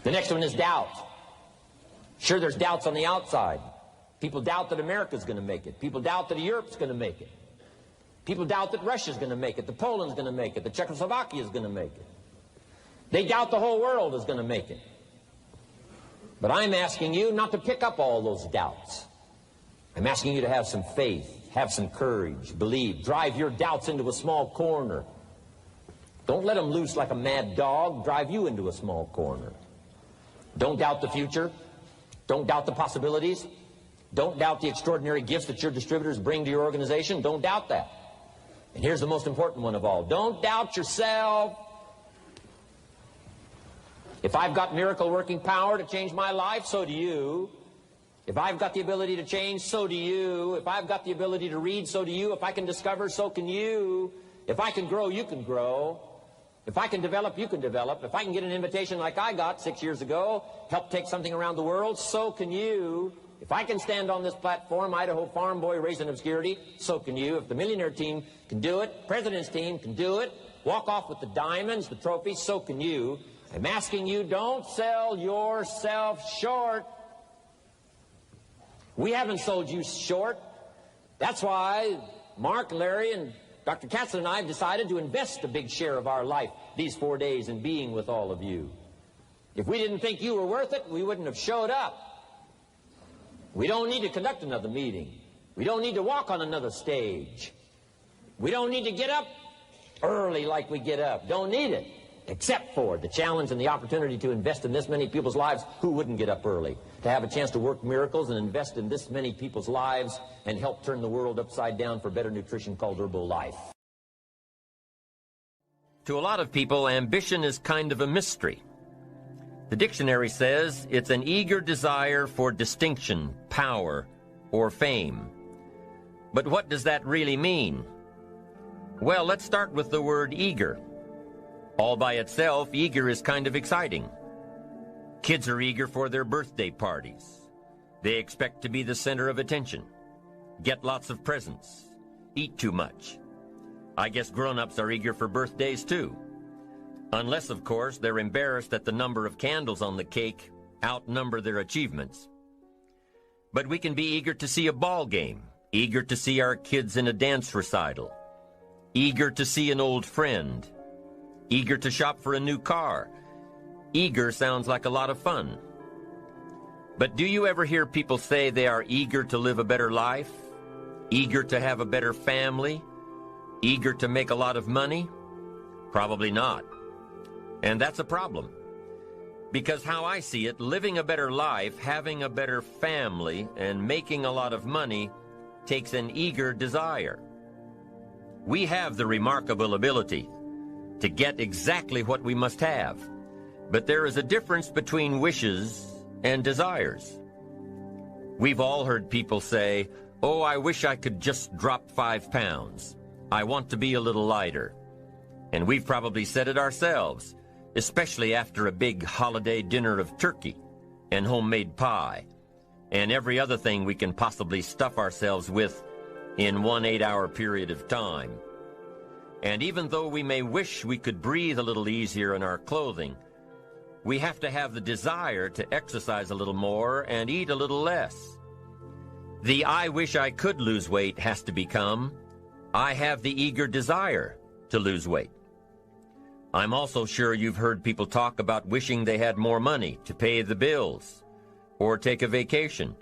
The next one is doubt. Sure, there's doubts on the outside. People doubt that America's going to make it. People doubt that Europe's going to make it. People doubt that Russia's going to make it, that Poland's going to make it, that Czechoslovakia is going to make it. They doubt the whole world is going to make it. But I'm asking you not to pick up all those doubts. I'm asking you to have some faith, have some courage, believe, drive your doubts into a small corner. Don't let them loose like a mad dog, drive you into a small corner. Don't doubt the future. Don't doubt the possibilities. Don't doubt the extraordinary gifts that your distributors bring to your organization. Don't doubt that. And here's the most important one of all. Don't doubt yourself. If I've got miracle working power to change my life, so do you. If I've got the ability to change, so do you. If I've got the ability to read, so do you. If I can discover, so can you. If I can grow, you can grow. If I can develop, you can develop. If I can get an invitation like I got 6 years ago, help take something around the world, so can you. If I can stand on this platform, Idaho farm boy raised in obscurity, so can you. If the millionaire team can do it, president's team can do it, walk off with the diamonds, the trophies, so can you. I'm asking you, don't sell yourself short. We haven't sold you short. That's why Mark, Larry, and Dr. Katzler and I have decided to invest a big share of our life these 4 days in being with all of you. If we didn't think you were worth it, we wouldn't have showed up. We don't need to conduct another meeting. We don't need to walk on another stage. We don't need to get up early like we get up. Don't need it. Except for the challenge and the opportunity to invest in this many people's lives who wouldn't get up early. To have a chance to work miracles and invest in this many people's lives and help turn the world upside down for better nutrition called Herbalife. To a lot of people, ambition is kind of a mystery. The dictionary says it's an eager desire for distinction, power, or fame. But what does that really mean? Well, let's start with the word eager. All by itself, eager is kind of exciting. Kids are eager for their birthday parties. They expect to be the center of attention, get lots of presents, eat too much. I guess grown-ups are eager for birthdays too. Unless, of course, they're embarrassed that the number of candles on the cake outnumber their achievements. But we can be eager to see a ball game, eager to see our kids in a dance recital, eager to see an old friend, eager to shop for a new car. Eager sounds like a lot of fun. But do you ever hear people say they are eager to live a better life? Eager to have a better family? Eager to make a lot of money? Probably not. And that's a problem. Because how I see it, living a better life, having a better family, and making a lot of money takes an eager desire. We have the remarkable ability to get exactly what we must have. But there is a difference between wishes and desires. We've all heard people say, "Oh, I wish I could just drop 5 pounds. I want to be a little lighter." And we've probably said it ourselves, especially after a big holiday dinner of turkey and homemade pie and every other thing we can possibly stuff ourselves with in one 8-hour period of time. And even though we may wish we could breathe a little easier in our clothing, we have to have the desire to exercise a little more and eat a little less. The "I wish I could lose weight" has to become, "I have the eager desire to lose weight." I'm also sure you've heard people talk about wishing they had more money to pay the bills, or take a vacation,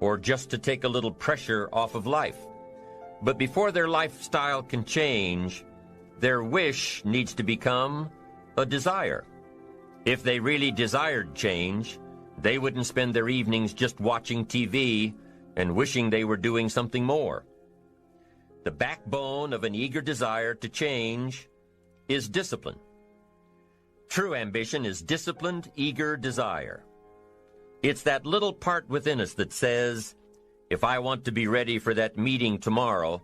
or just to take a little pressure off of life. But before their lifestyle can change, their wish needs to become a desire. If they really desired change, they wouldn't spend their evenings just watching TV and wishing they were doing something more. The backbone of an eager desire to change is discipline. True ambition is disciplined, eager desire. It's that little part within us that says, if I want to be ready for that meeting tomorrow,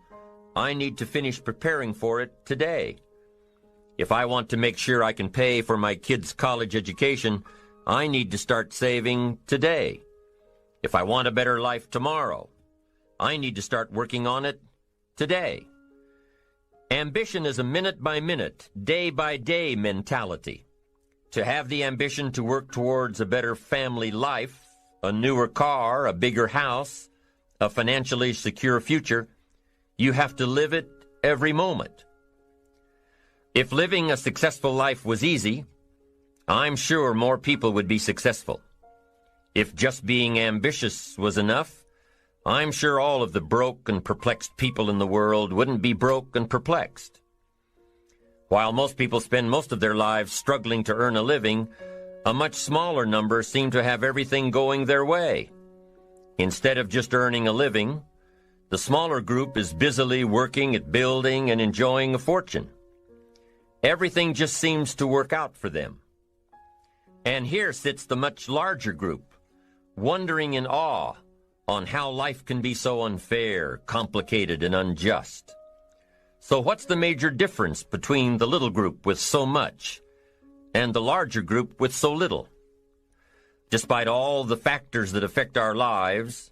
I need to finish preparing for it today. If I want to make sure I can pay for my kids' college education, I need to start saving today. If I want a better life tomorrow, I need to start working on it today. Ambition is a minute-by-minute, day-by-day mentality. To have the ambition to work towards a better family life, a newer car, a bigger house, a financially secure future, you have to live it every moment. If living a successful life was easy, I'm sure more people would be successful. If just being ambitious was enough, I'm sure all of the broke and perplexed people in the world wouldn't be broke and perplexed. While most people spend most of their lives struggling to earn a living, a much smaller number seem to have everything going their way. Instead of just earning a living, the smaller group is busily working at building and enjoying a fortune. Everything just seems to work out for them. And here sits the much larger group, wondering in awe on how life can be so unfair, complicated, and unjust. So what's the major difference between the little group with so much and the larger group with so little? Despite all the factors that affect our lives,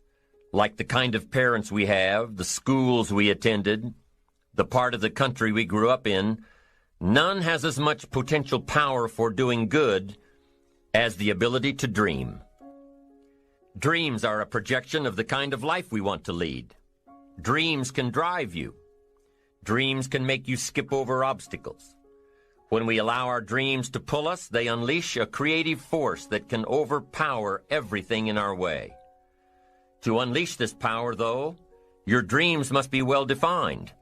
like the kind of parents we have, the schools we attended, the part of the country we grew up in, none has as much potential power for doing good as the ability to dream. Dreams are a projection of the kind of life we want to lead. Dreams can drive you. Dreams can make you skip over obstacles. When we allow our dreams to pull us, they unleash a creative force that can overpower everything in our way. To unleash this power, though, your dreams must be well defined.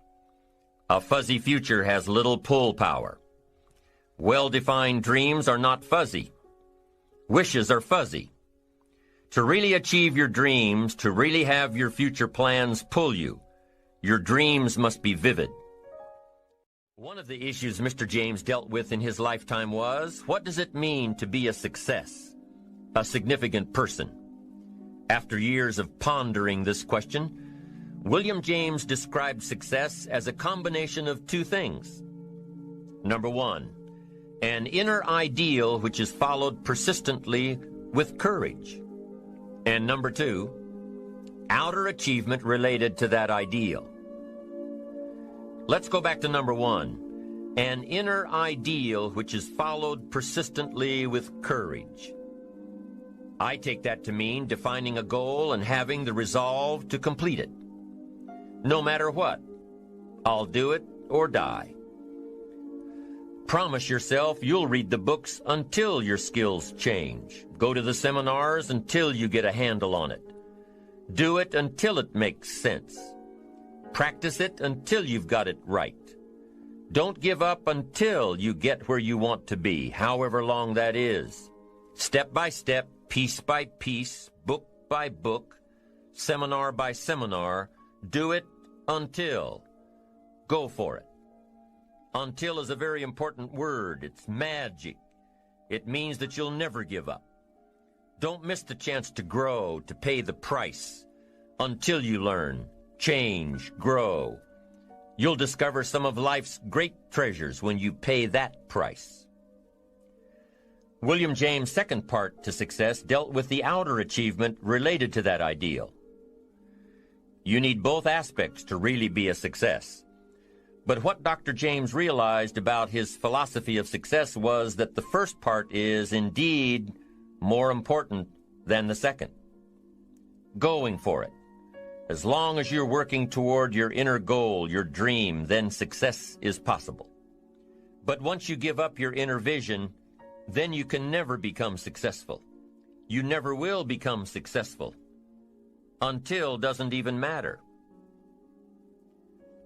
A fuzzy future has little pull power. Well-defined dreams are not fuzzy. Wishes are fuzzy. To really achieve your dreams, to really have your future plans pull you, your dreams must be vivid. One of the issues Mr. James dealt with in his lifetime was, what does it mean to be a success, a significant person? After years of pondering this question, William James described success as a combination of two things. Number one, an inner ideal which is followed persistently with courage. And number two, outer achievement related to that ideal. Let's go back to number one, an inner ideal which is followed persistently with courage. I take that to mean defining a goal and having the resolve to complete it. No matter what, I'll do it or die. Promise yourself you'll read the books until your skills change. Go to the seminars until you get a handle on it. Do it until it makes sense. Practice it until you've got it right. Don't give up until you get where you want to be, however long that is. Step by step, piece by piece, book by book, seminar by seminar, do it until. Go for it. Until is a very important word. It's magic. It means that you'll never give up. Don't miss the chance to grow, to pay the price. Until you learn, change, grow. You'll discover some of life's great treasures when you pay that price. William James' second part to success dealt with the outer achievement related to that ideal. You need both aspects to really be a success. But what Dr. James realized about his philosophy of success was that the first part is indeed more important than the second. Going for it. As long as you're working toward your inner goal, your dream, then success is possible. But once you give up your inner vision, then you can never become successful. You never will become successful. Until doesn't even matter.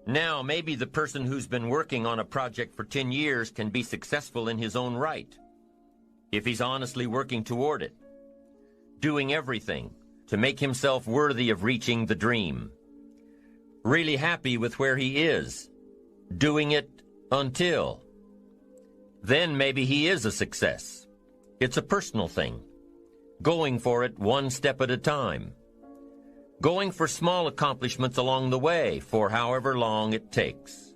Now, maybe the person who's been working on a project for 10 years can be successful in his own right, if he's honestly working toward it, doing everything to make himself worthy of reaching the dream, really happy with where he is, doing it until. Then maybe he is a success. It's a personal thing, going for it one step at a time. Going for small accomplishments along the way for however long it takes.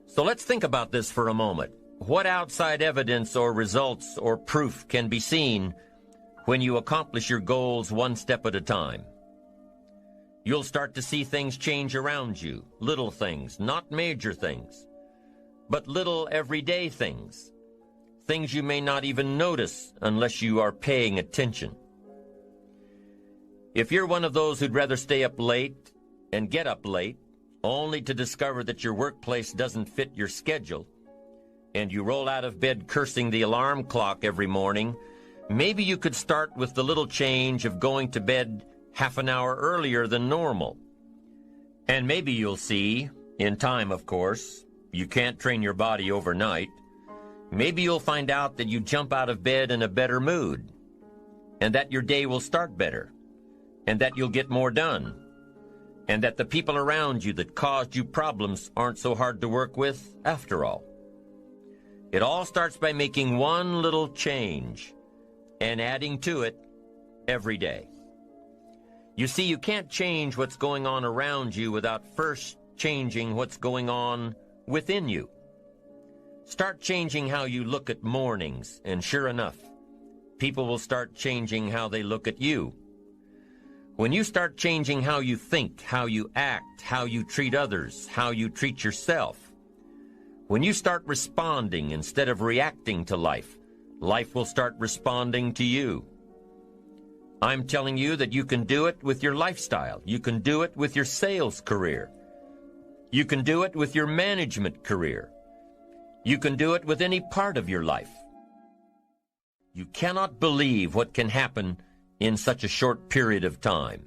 So let's think about this for a moment. What outside evidence or results or proof can be seen when you accomplish your goals one step at a time? You'll start to see things change around you, little things, not major things, but little everyday things, things you may not even notice unless you are paying attention. If you're one of those who'd rather stay up late and get up late, only to discover that your workplace doesn't fit your schedule, and you roll out of bed cursing the alarm clock every morning, maybe you could start with the little change of going to bed half an hour earlier than normal. And maybe you'll see, in time of course, you can't train your body overnight, maybe you'll find out that you jump out of bed in a better mood, and that your day will start better, and that you'll get more done, and that the people around you that caused you problems aren't so hard to work with after all. It all starts by making one little change and adding to it every day. You see, you can't change what's going on around you without first changing what's going on within you. Start changing how you look at mornings, and sure enough, people will start changing how they look at you. When you start changing how you think, how you act, how you treat others, how you treat yourself, when you start responding instead of reacting to life, life will start responding to you. I'm telling you that you can do it with your lifestyle. You can do it with your sales career. You can do it with your management career. You can do it with any part of your life. You cannot believe what can happen in such a short period of time.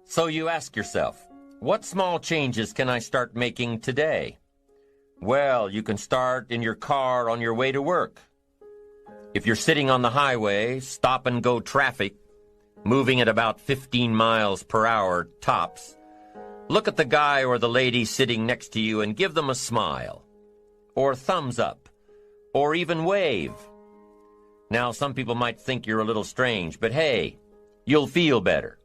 So you ask yourself, what small changes can I start making today? Well, you can start in your car on your way to work. If you're sitting on the highway, stop-and-go traffic, moving at about 15 miles per hour tops, look at the guy or the lady sitting next to you and give them a smile, or thumbs up, or even wave. Now, some people might think you're a little strange, but hey, you'll feel better.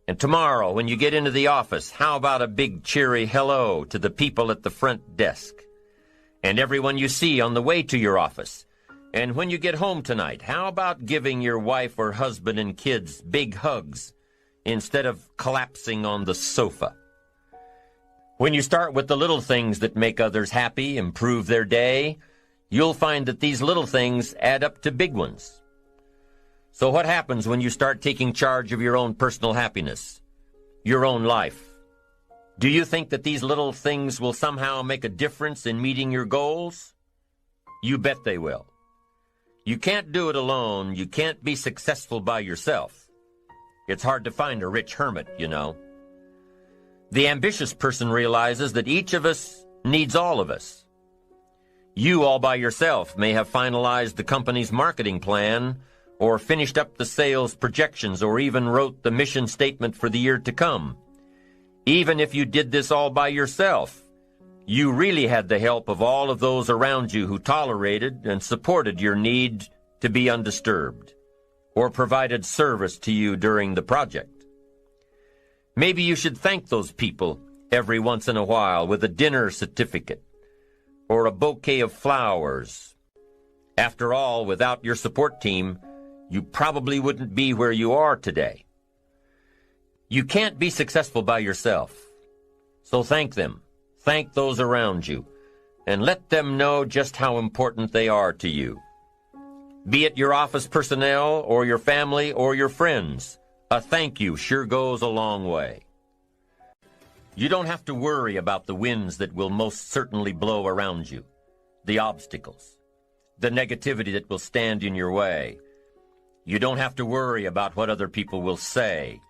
And tomorrow, when you get into the office, how about a big cheery hello to the people at the front desk, and everyone you see on the way to your office? And when you get home tonight, how about giving your wife or husband and kids big hugs instead of collapsing on the sofa? When you start with the little things that make others happy, improve their day, you'll find that these little things add up to big ones. So what happens when you start taking charge of your own personal happiness, your own life? Do you think that these little things will somehow make a difference in meeting your goals? You bet they will. You can't do it alone. You can't be successful by yourself. It's hard to find a rich hermit, you know. The ambitious person realizes that each of us needs all of us. You all by yourself may have finalized the company's marketing plan, or finished up the sales projections, or even wrote the mission statement for the year to come. Even if you did this all by yourself, you really had the help of all of those around you who tolerated and supported your need to be undisturbed, or provided service to you during the project. Maybe you should thank those people every once in a while with a dinner certificate or a bouquet of flowers. After all, without your support team, you probably wouldn't be where you are today. You can't be successful by yourself, so thank them. Thank those around you, and let them know just how important they are to you. Be it your office personnel or your family or your friends, a thank you sure goes a long way. You don't have to worry about the winds that will most certainly blow around you, the obstacles, the negativity that will stand in your way. You don't have to worry about what other people will say.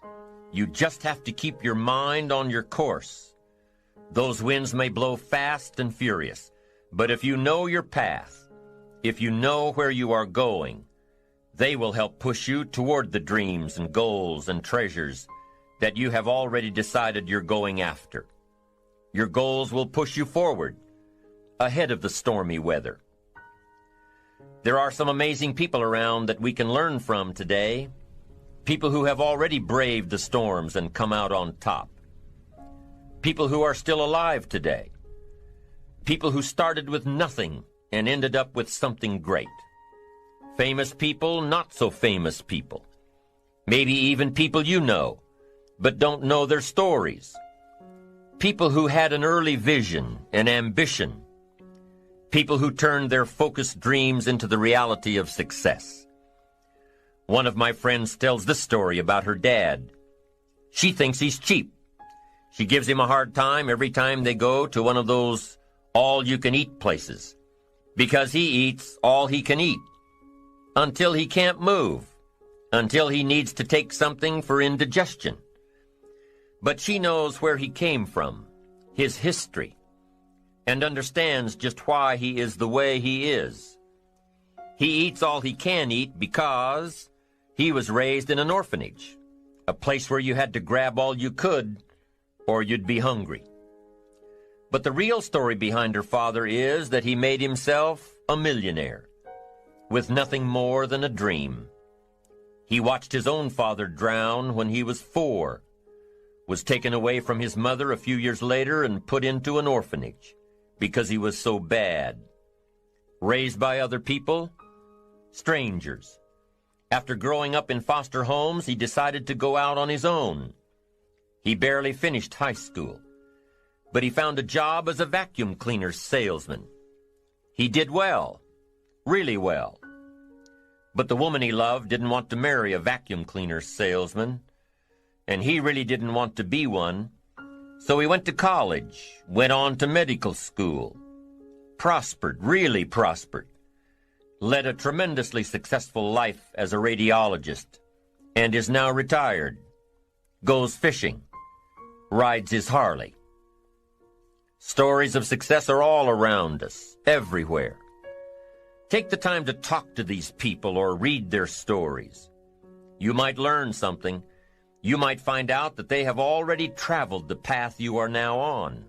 You just have to keep your mind on your course. Those winds may blow fast and furious, but if you know your path, if you know where you are going, they will help push you toward the dreams and goals and treasures that you have already decided you're going after. Your goals will push you forward, ahead of the stormy weather. There are some amazing people around that we can learn from today, people who have already braved the storms and come out on top. People who are still alive today. People who started with nothing and ended up with something great. Famous people, not so famous people. Maybe even people you know, but don't know their stories. People who had an early vision and ambition. People who turned their focused dreams into the reality of success. One of my friends tells this story about her dad. She thinks he's cheap. She gives him a hard time every time they go to one of those all-you-can-eat places, because he eats all he can eat, until he can't move, until he needs to take something for indigestion. But she knows where he came from, his history, and understands just why he is the way he is. He eats all he can eat because he was raised in an orphanage, a place where you had to grab all you could or you'd be hungry. But the real story behind her father is that he made himself a millionaire with nothing more than a dream. He watched his own father drown when he was 4, was taken away from his mother a few years later and put into an orphanage because he was so bad. Raised by other people, strangers. After growing up in foster homes, he decided to go out on his own. He barely finished high school, but he found a job as a vacuum cleaner salesman. He did well, really well. But the woman he loved didn't want to marry a vacuum cleaner salesman, and he really didn't want to be one, So he went to college, went on to medical school, prospered, really prospered, led a tremendously successful life as a radiologist, and is now retired, goes fishing, rides his Harley. Stories of success are all around us, everywhere. Take the time to talk to these people or read their stories. You might learn something. You might find out that they have already traveled the path you are now on.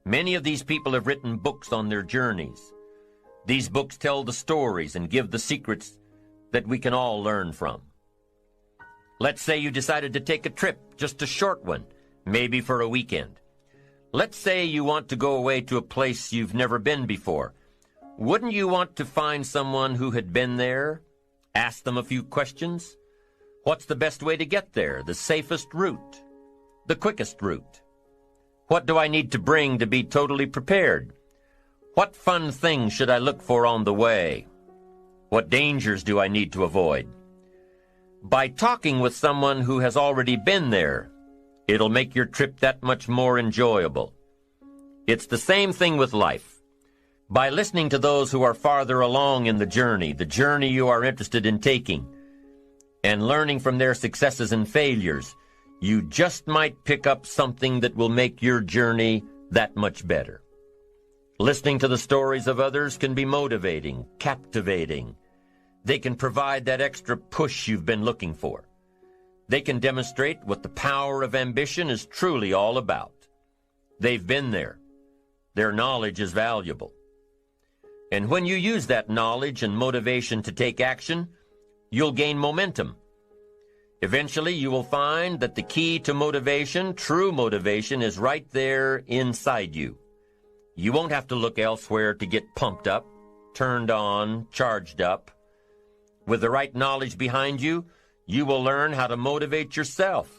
Many of these people have written books on their journeys. These books tell the stories and give the secrets that we can all learn from. Let's say you decided to take a trip, just a short one, maybe for a weekend. Let's say you want to go away to a place you've never been before. Wouldn't you want to find someone who had been there? Ask them a few questions? What's the best way to get there? The safest route? The quickest route? What do I need to bring to be totally prepared? What fun things should I look for on the way? What dangers do I need to avoid? By talking with someone who has already been there, it'll make your trip that much more enjoyable. It's the same thing with life. By listening to those who are farther along in the journey you are interested in taking, and learning from their successes and failures, you just might pick up something that will make your journey that much better. Listening to the stories of others can be motivating, captivating. They can provide that extra push you've been looking for. They can demonstrate what the power of ambition is truly all about. They've been there. Their knowledge is valuable. And when you use that knowledge and motivation to take action, you'll gain momentum. Eventually, you will find that the key to motivation, true motivation, is right there inside you. You won't have to look elsewhere to get pumped up, turned on, charged up. With the right knowledge behind you, you will learn how to motivate yourself.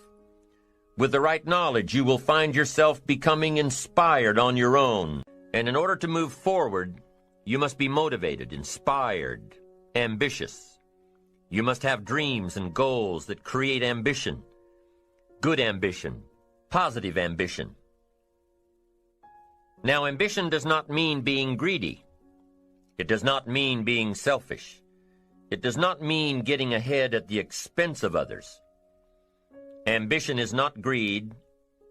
With the right knowledge, you will find yourself becoming inspired on your own. And in order to move forward, you must be motivated, inspired, ambitious. You must have dreams and goals that create ambition, good ambition, positive ambition. Now, ambition does not mean being greedy. It does not mean being selfish. It does not mean getting ahead at the expense of others. Ambition is not greed.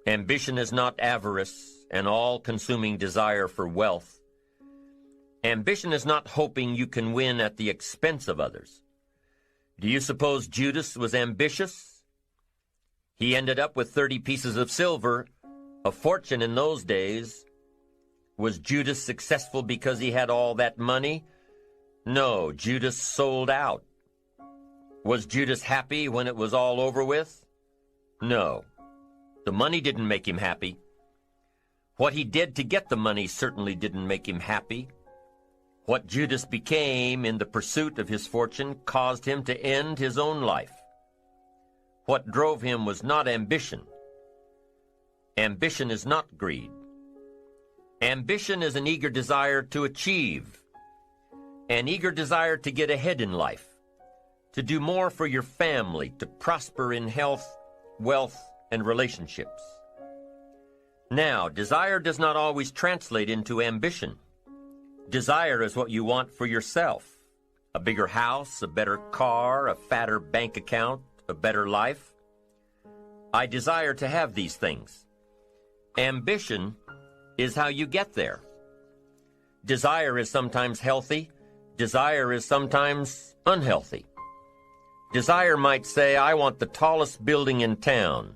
Ambition is not avarice, an all-consuming desire for wealth. Ambition is not hoping you can win at the expense of others. Do you suppose Judas was ambitious? He ended up with 30 pieces of silver, a fortune in those days. Was Judas successful because he had all that money? No, Judas sold out. Was Judas happy when it was all over with? No. The money didn't make him happy. What he did to get the money certainly didn't make him happy. What Judas became in the pursuit of his fortune caused him to end his own life. What drove him was not ambition. Ambition is not greed. Ambition is an eager desire to achieve, an eager desire to get ahead in life, to do more for your family, to prosper in health, wealth, and relationships. Now, desire does not always translate into ambition. Desire is what you want for yourself. A bigger house, a better car, a fatter bank account, a better life. I desire to have these things. Ambition is how you get there. Desire is sometimes healthy. Desire is sometimes unhealthy. Desire might say, I want the tallest building in town.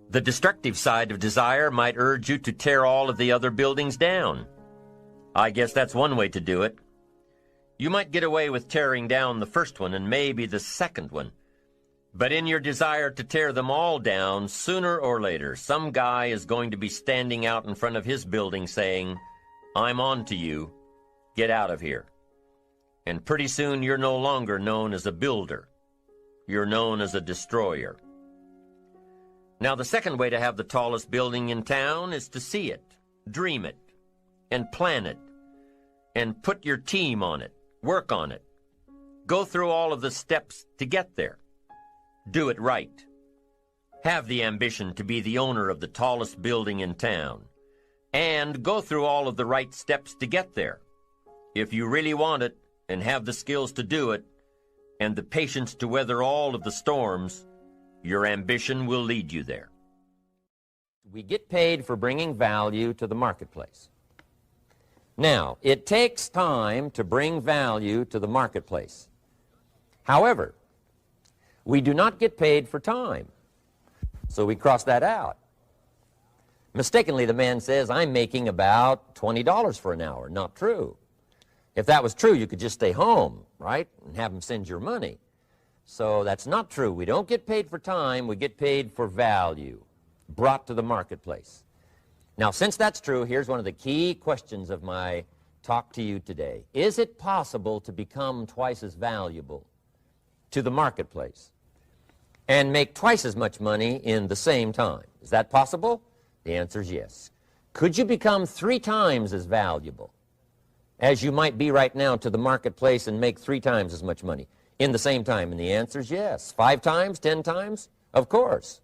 The destructive side of desire might urge you to tear all of the other buildings down. I guess that's one way to do it. You might get away with tearing down the first one and maybe the second one. But in your desire to tear them all down, sooner or later, some guy is going to be standing out in front of his building saying, I'm on to you. Get out of here. And pretty soon you're no longer known as a builder. You're known as a destroyer. Now, the second way to have the tallest building in town is to see it, dream it, and plan it, and put your team on it, work on it. Go through all of the steps to get there. Do it right. have the ambition to be the owner of the tallest building in town, and go through all of the right steps to get there. If you really want it and have the skills to do it and the patience to weather all of the storms, your ambition will lead you there. We get paid for bringing value to the marketplace. Now, it takes time to bring value to the marketplace. However, we do not get paid for time, so we cross that out. Mistakenly, the man says, I'm making about $20 for an hour. Not true. If that was true, you could just stay home, right, and have them send your money. So that's not true. We don't get paid for time. We get paid for value brought to the marketplace. Now, since that's true, here's one of the key questions of my talk to you today. Is it possible to become twice as valuable to the marketplace and make twice as much money in the same time? Is that possible? The answer is yes. Could you become 3 times as valuable as you might be right now to the marketplace and make 3 times as much money in the same time? And the answer is yes. 5 times, 10 times? Of course.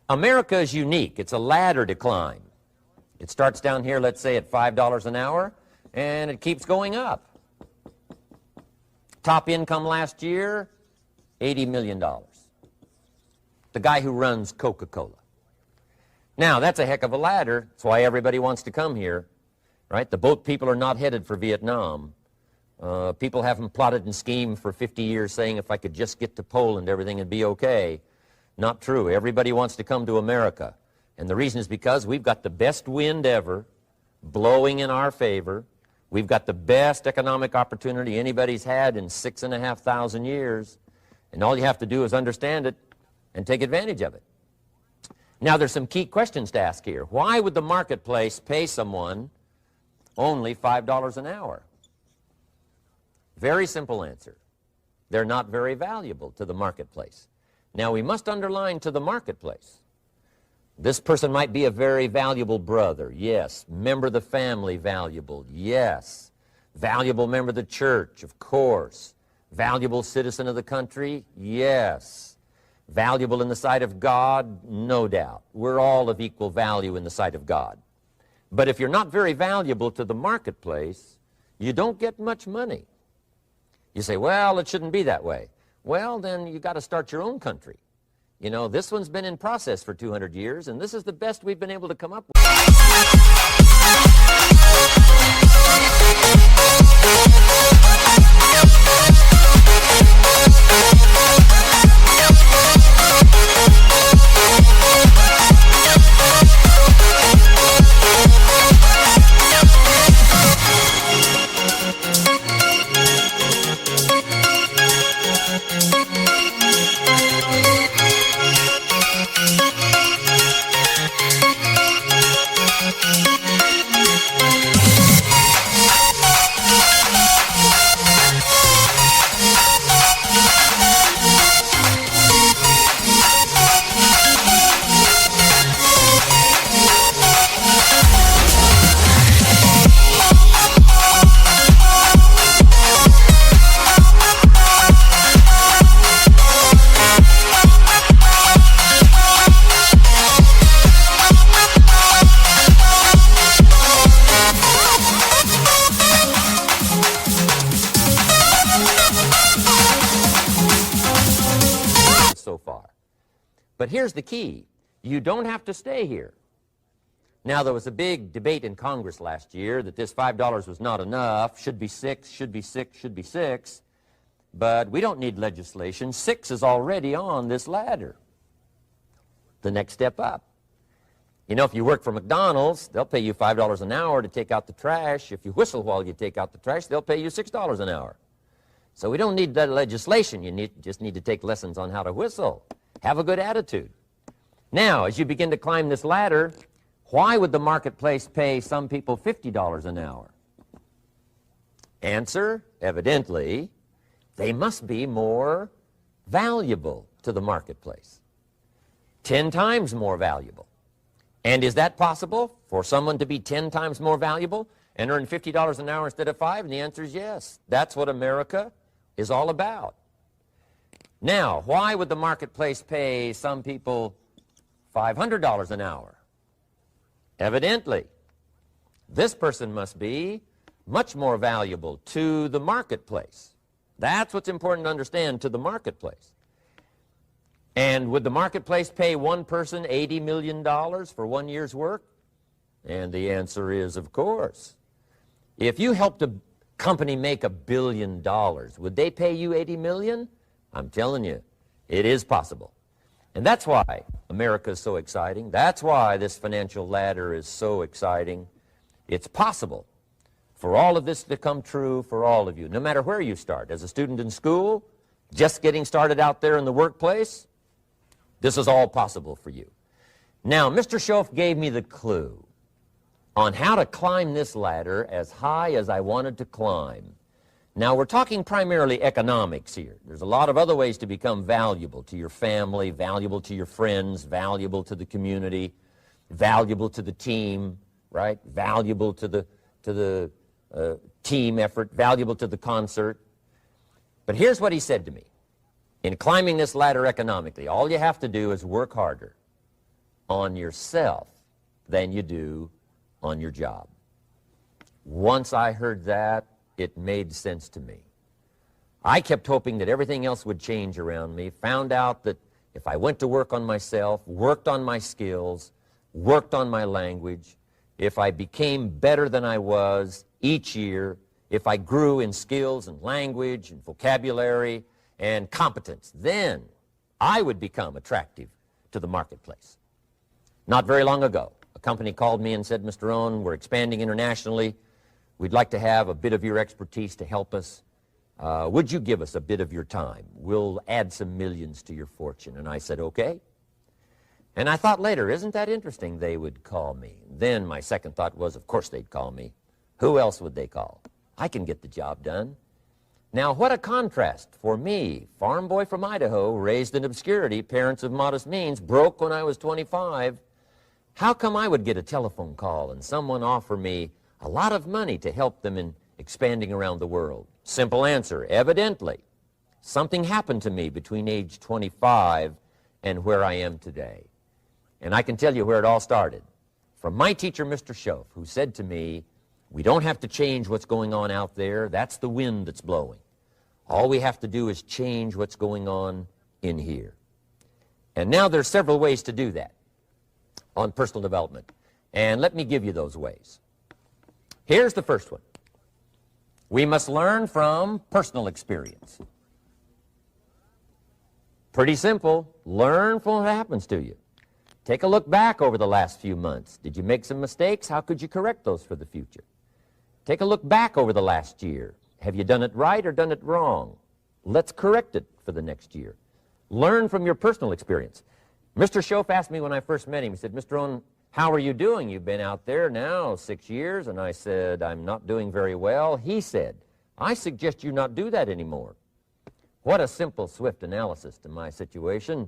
America is unique. It's a ladder to climb. It starts down here, let's say, at $5 an hour, and it keeps going up. Top income last year, $80 million. The guy who runs Coca-Cola. Now, that's a heck of a ladder. That's why everybody wants to come here, right? The boat people are not headed for Vietnam. People haven't plotted and schemed for 50 years saying if I could just get to Poland, everything would be okay. Not true. Everybody wants to come to America. And the reason is because we've got the best wind ever blowing in our favor. We've got the best economic opportunity anybody's had in 6,500 years. And all you have to do is understand it and take advantage of it. Now, there's some key questions to ask here. Why would the marketplace pay someone only $5 an hour? Very simple answer. They're not very valuable to the marketplace. Now, we must underline to the marketplace. This person might be a very valuable brother, yes. Member of the family, valuable, yes. Valuable member of the church, of course. Valuable citizen of the country, yes. Valuable in the sight of God, no doubt. We're all of equal value in the sight of God. But if you're not very valuable to the marketplace, you don't get much money. You say, well, it shouldn't be that way. Well, then you got to start your own country. You know, this one's been in process for 200 years, and this is the best we've been able to come up with. So far. But here's the key. You don't have to stay here. Now, there was a big debate in Congress last year that this $5 was not enough, should be 6, should be 6, should be 6. But we don't need legislation. 6 is already on this ladder. The next step up. You know, if you work for McDonald's, they'll pay you $5 an hour to take out the trash. If you whistle while you take out the trash, they'll pay you $6 an hour. So we don't need that legislation. You just need to take lessons on how to whistle. Have a good attitude. Now, as you begin to climb this ladder, why would the marketplace pay some people $50 an hour? Answer, evidently, they must be more valuable to the marketplace. 10 times more valuable. And is that possible for someone to be 10 times more valuable and earn $50 an hour instead of 5? And the answer is yes. That's what America is all about. Now, why would the marketplace pay some people $500 an hour? Evidently, this person must be much more valuable to the marketplace. That's what's important to understand, to the marketplace. And would the marketplace pay one person $80 million for 1 year's work? And the answer is, of course. If you helped a company make $1 billion, would they pay you $80 million? I'm telling you, it is possible. And that's why America is so exciting. That's why this financial ladder is so exciting. It's possible for all of this to come true for all of you, no matter where you start. As a student in school, just getting started out there in the workplace, this is all possible for you. Now, Mr. Schoaf gave me the clue on how to climb this ladder as high as I wanted to climb. Now, we're talking primarily economics here. There's a lot of other ways to become valuable to your family, valuable to your friends, valuable to the community, valuable to the team, right? Valuable to the team effort, valuable to the concert. But here's what he said to me. In climbing this ladder economically, all you have to do is work harder on yourself than you do on your job. Once I heard that, it made sense to me. I kept hoping that everything else would change around me, found out that if I went to work on myself, worked on my skills, worked on my language, if I became better than I was each year, if I grew in skills and language and vocabulary and competence, then I would become attractive to the marketplace. Not very long ago, a company called me and said, Mr. Rohn, we're expanding internationally. We'd like to have a bit of your expertise to help us. Would you give us a bit of your time? We'll add some millions to your fortune. And I said, okay. And I thought later, isn't that interesting they would call me? Then my second thought was, of course they'd call me. Who else would they call? I can get the job done. Now, what a contrast for me, farm boy from Idaho, raised in obscurity, parents of modest means, broke when I was 25. How come I would get a telephone call and someone offer me a lot of money to help them in expanding around the world? Simple answer, evidently. Something happened to me between age 25 and where I am today. And I can tell you where it all started. From my teacher, Mr. Schoaf, who said to me, we don't have to change what's going on out there. That's the wind that's blowing. All we have to do is change what's going on in here. And now there's several ways to do that on personal development. And let me give you those ways. Here's the first one. We must learn from personal experience. Pretty simple. Learn from what happens to you. Take a look back over the last few months. Did you make some mistakes? How could you correct those for the future? Take a look back over the last year. Have you done it right or done it wrong? Let's correct it for the next year. Learn from your personal experience. Mr. Schoaf asked me when I first met him, he said, Mr. Rohn, how are you doing? You've been out there now 6 years. And I said, I'm not doing very well. He said, I suggest you not do that anymore. What a simple, swift analysis to my situation.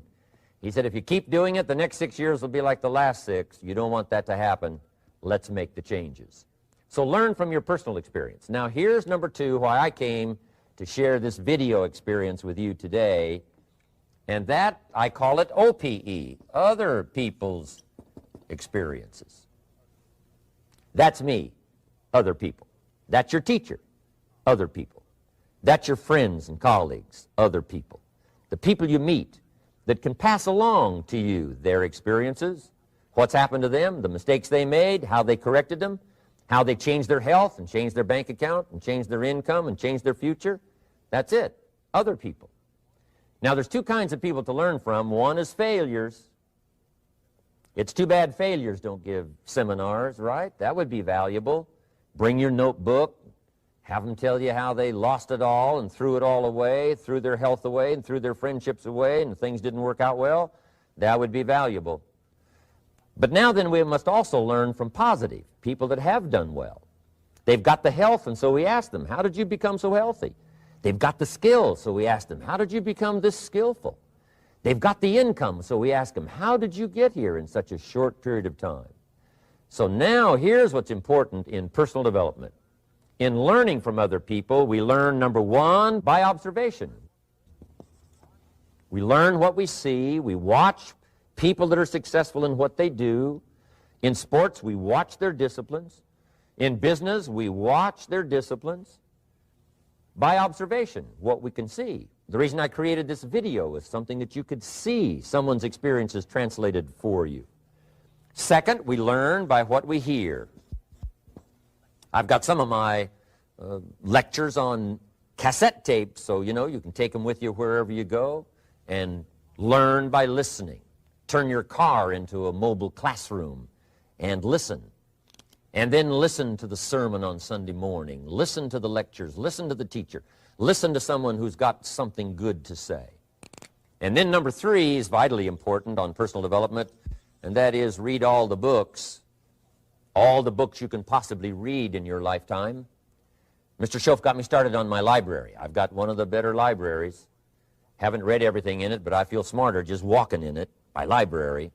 He said, if you keep doing it, the next 6 years will be like the last 6. You don't want that to happen. Let's make the changes. So learn from your personal experience. Now, here's number 2, why I came to share this video experience with you today. And that, I call it OPE, other people's experiences. That's me, other people. That's your teacher, other people. That's your friends and colleagues, other people. The people you meet that can pass along to you their experiences, what's happened to them, the mistakes they made, how they corrected them, how they changed their health and changed their bank account and changed their income and changed their future. That's it, other people. Now, there's 2 kinds of people to learn from. One is failures. It's too bad failures don't give seminars, right? That would be valuable. Bring your notebook, have them tell you how they lost it all and threw it all away, threw their health away and threw their friendships away and things didn't work out well. That would be valuable. But now then we must also learn from positive, people that have done well. They've got the health, and so we ask them, how did you become so healthy? They've got the skills, so we ask them, how did you become this skillful? They've got the income, so we ask them, how did you get here in such a short period of time? So now here's what's important in personal development. In learning from other people, we learn, number 1, by observation. We learn what we see. We watch people that are successful in what they do. In sports, we watch their disciplines. In business, we watch their disciplines by observation, what we can see. The reason I created this video is something that you could see someone's experiences translated for you. Second, we learn by what we hear. I've got some of my lectures on cassette tapes, so you can take them with you wherever you go and learn by listening. Turn your car into a mobile classroom and listen. And then listen to the sermon on Sunday morning. Listen to the lectures. Listen to the teacher. Listen to someone who's got something good to say. And then number 3 is vitally important on personal development, and that is read all the books you can possibly read in your lifetime. Mr. Schoaf got me started on my library. I've got one of the better libraries. Haven't read everything in it, but I feel smarter just walking in it. My library.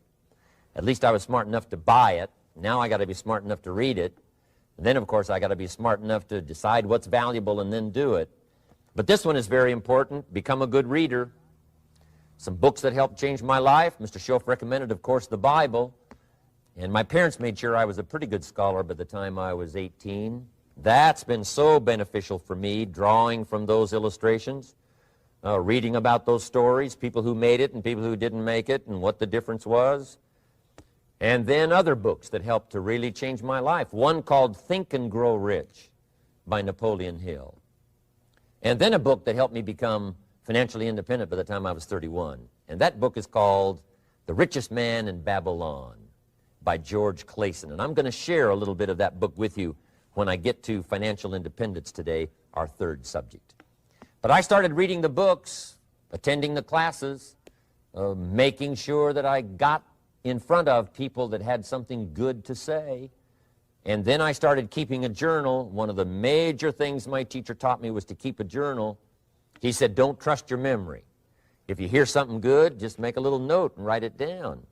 At least I was smart enough to buy it. Now I got to be smart enough to read it. And then, of course, I got to be smart enough to decide what's valuable and then do it. But this one is very important. Become a good reader. Some books that helped change my life. Mr. Schoaf recommended, of course, the Bible. And my parents made sure I was a pretty good scholar by the time I was 18. That's been so beneficial for me, drawing from those illustrations, reading about those stories, people who made it and people who didn't make it, and what the difference was. And then other books that helped to really change my life. One called Think and Grow Rich by Napoleon Hill. And then a book that helped me become financially independent by the time I was 31. And that book is called The Richest Man in Babylon by George Clason. And I'm going to share a little bit of that book with you when I get to financial independence today, our third subject. But I started reading the books, attending the classes, making sure that I got in front of people that had something good to say. And then I started keeping a journal. One of the major things my teacher taught me was to keep a journal. He said, don't trust your memory. If you hear something good, just make a little note and write it down.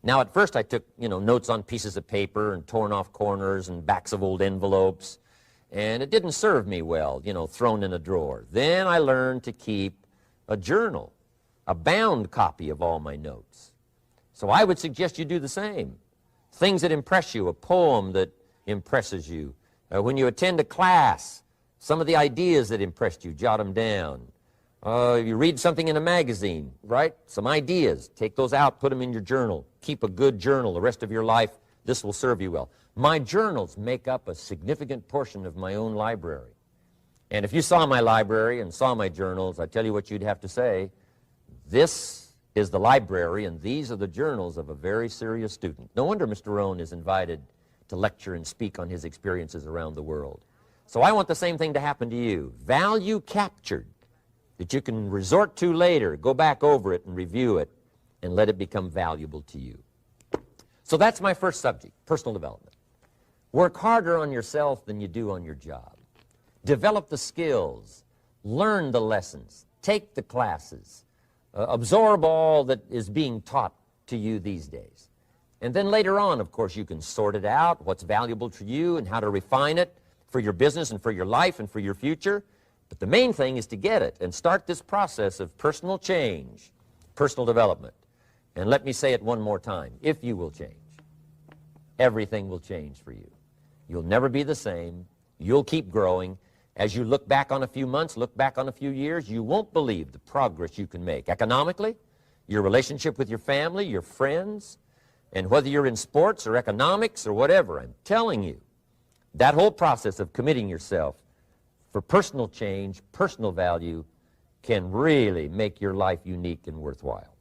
Now, at first I took, notes on pieces of paper and torn off corners and backs of old envelopes. And it didn't serve me well, thrown in a drawer. Then I learned to keep a journal, a bound copy of all my notes. So I would suggest you do the same. Things that impress you, a poem that impresses you. When you attend a class, some of the ideas that impressed you, jot them down. You read something in a magazine, right? Some ideas. Take those out, put them in your journal. Keep a good journal the rest of your life. This will serve you well. My journals make up a significant portion of my own library. And if you saw my library and saw my journals, I tell you what you'd have to say. This is the library, and these are the journals of a very serious student. No wonder Mr. Rohn is invited to lecture and speak on his experiences around the world. So I want the same thing to happen to you. Value captured that you can resort to later, go back over it and review it, and let it become valuable to you. So that's my first subject, personal development. Work harder on yourself than you do on your job. Develop the skills, learn the lessons, take the classes, absorb all that is being taught to you these days. And then later on, of course, you can sort it out, what's valuable to you and how to refine it for your business and for your life and for your future. But the main thing is to get it and start this process of personal change, personal development. And let me say it one more time. If you will change, everything will change for you. You'll never be the same. You'll keep growing. As you look back on a few months, look back on a few years, you won't believe the progress you can make. Economically, your relationship with your family, your friends, and whether you're in sports or economics or whatever, I'm telling you, that whole process of committing yourself for personal change, personal value, can really make your life unique and worthwhile.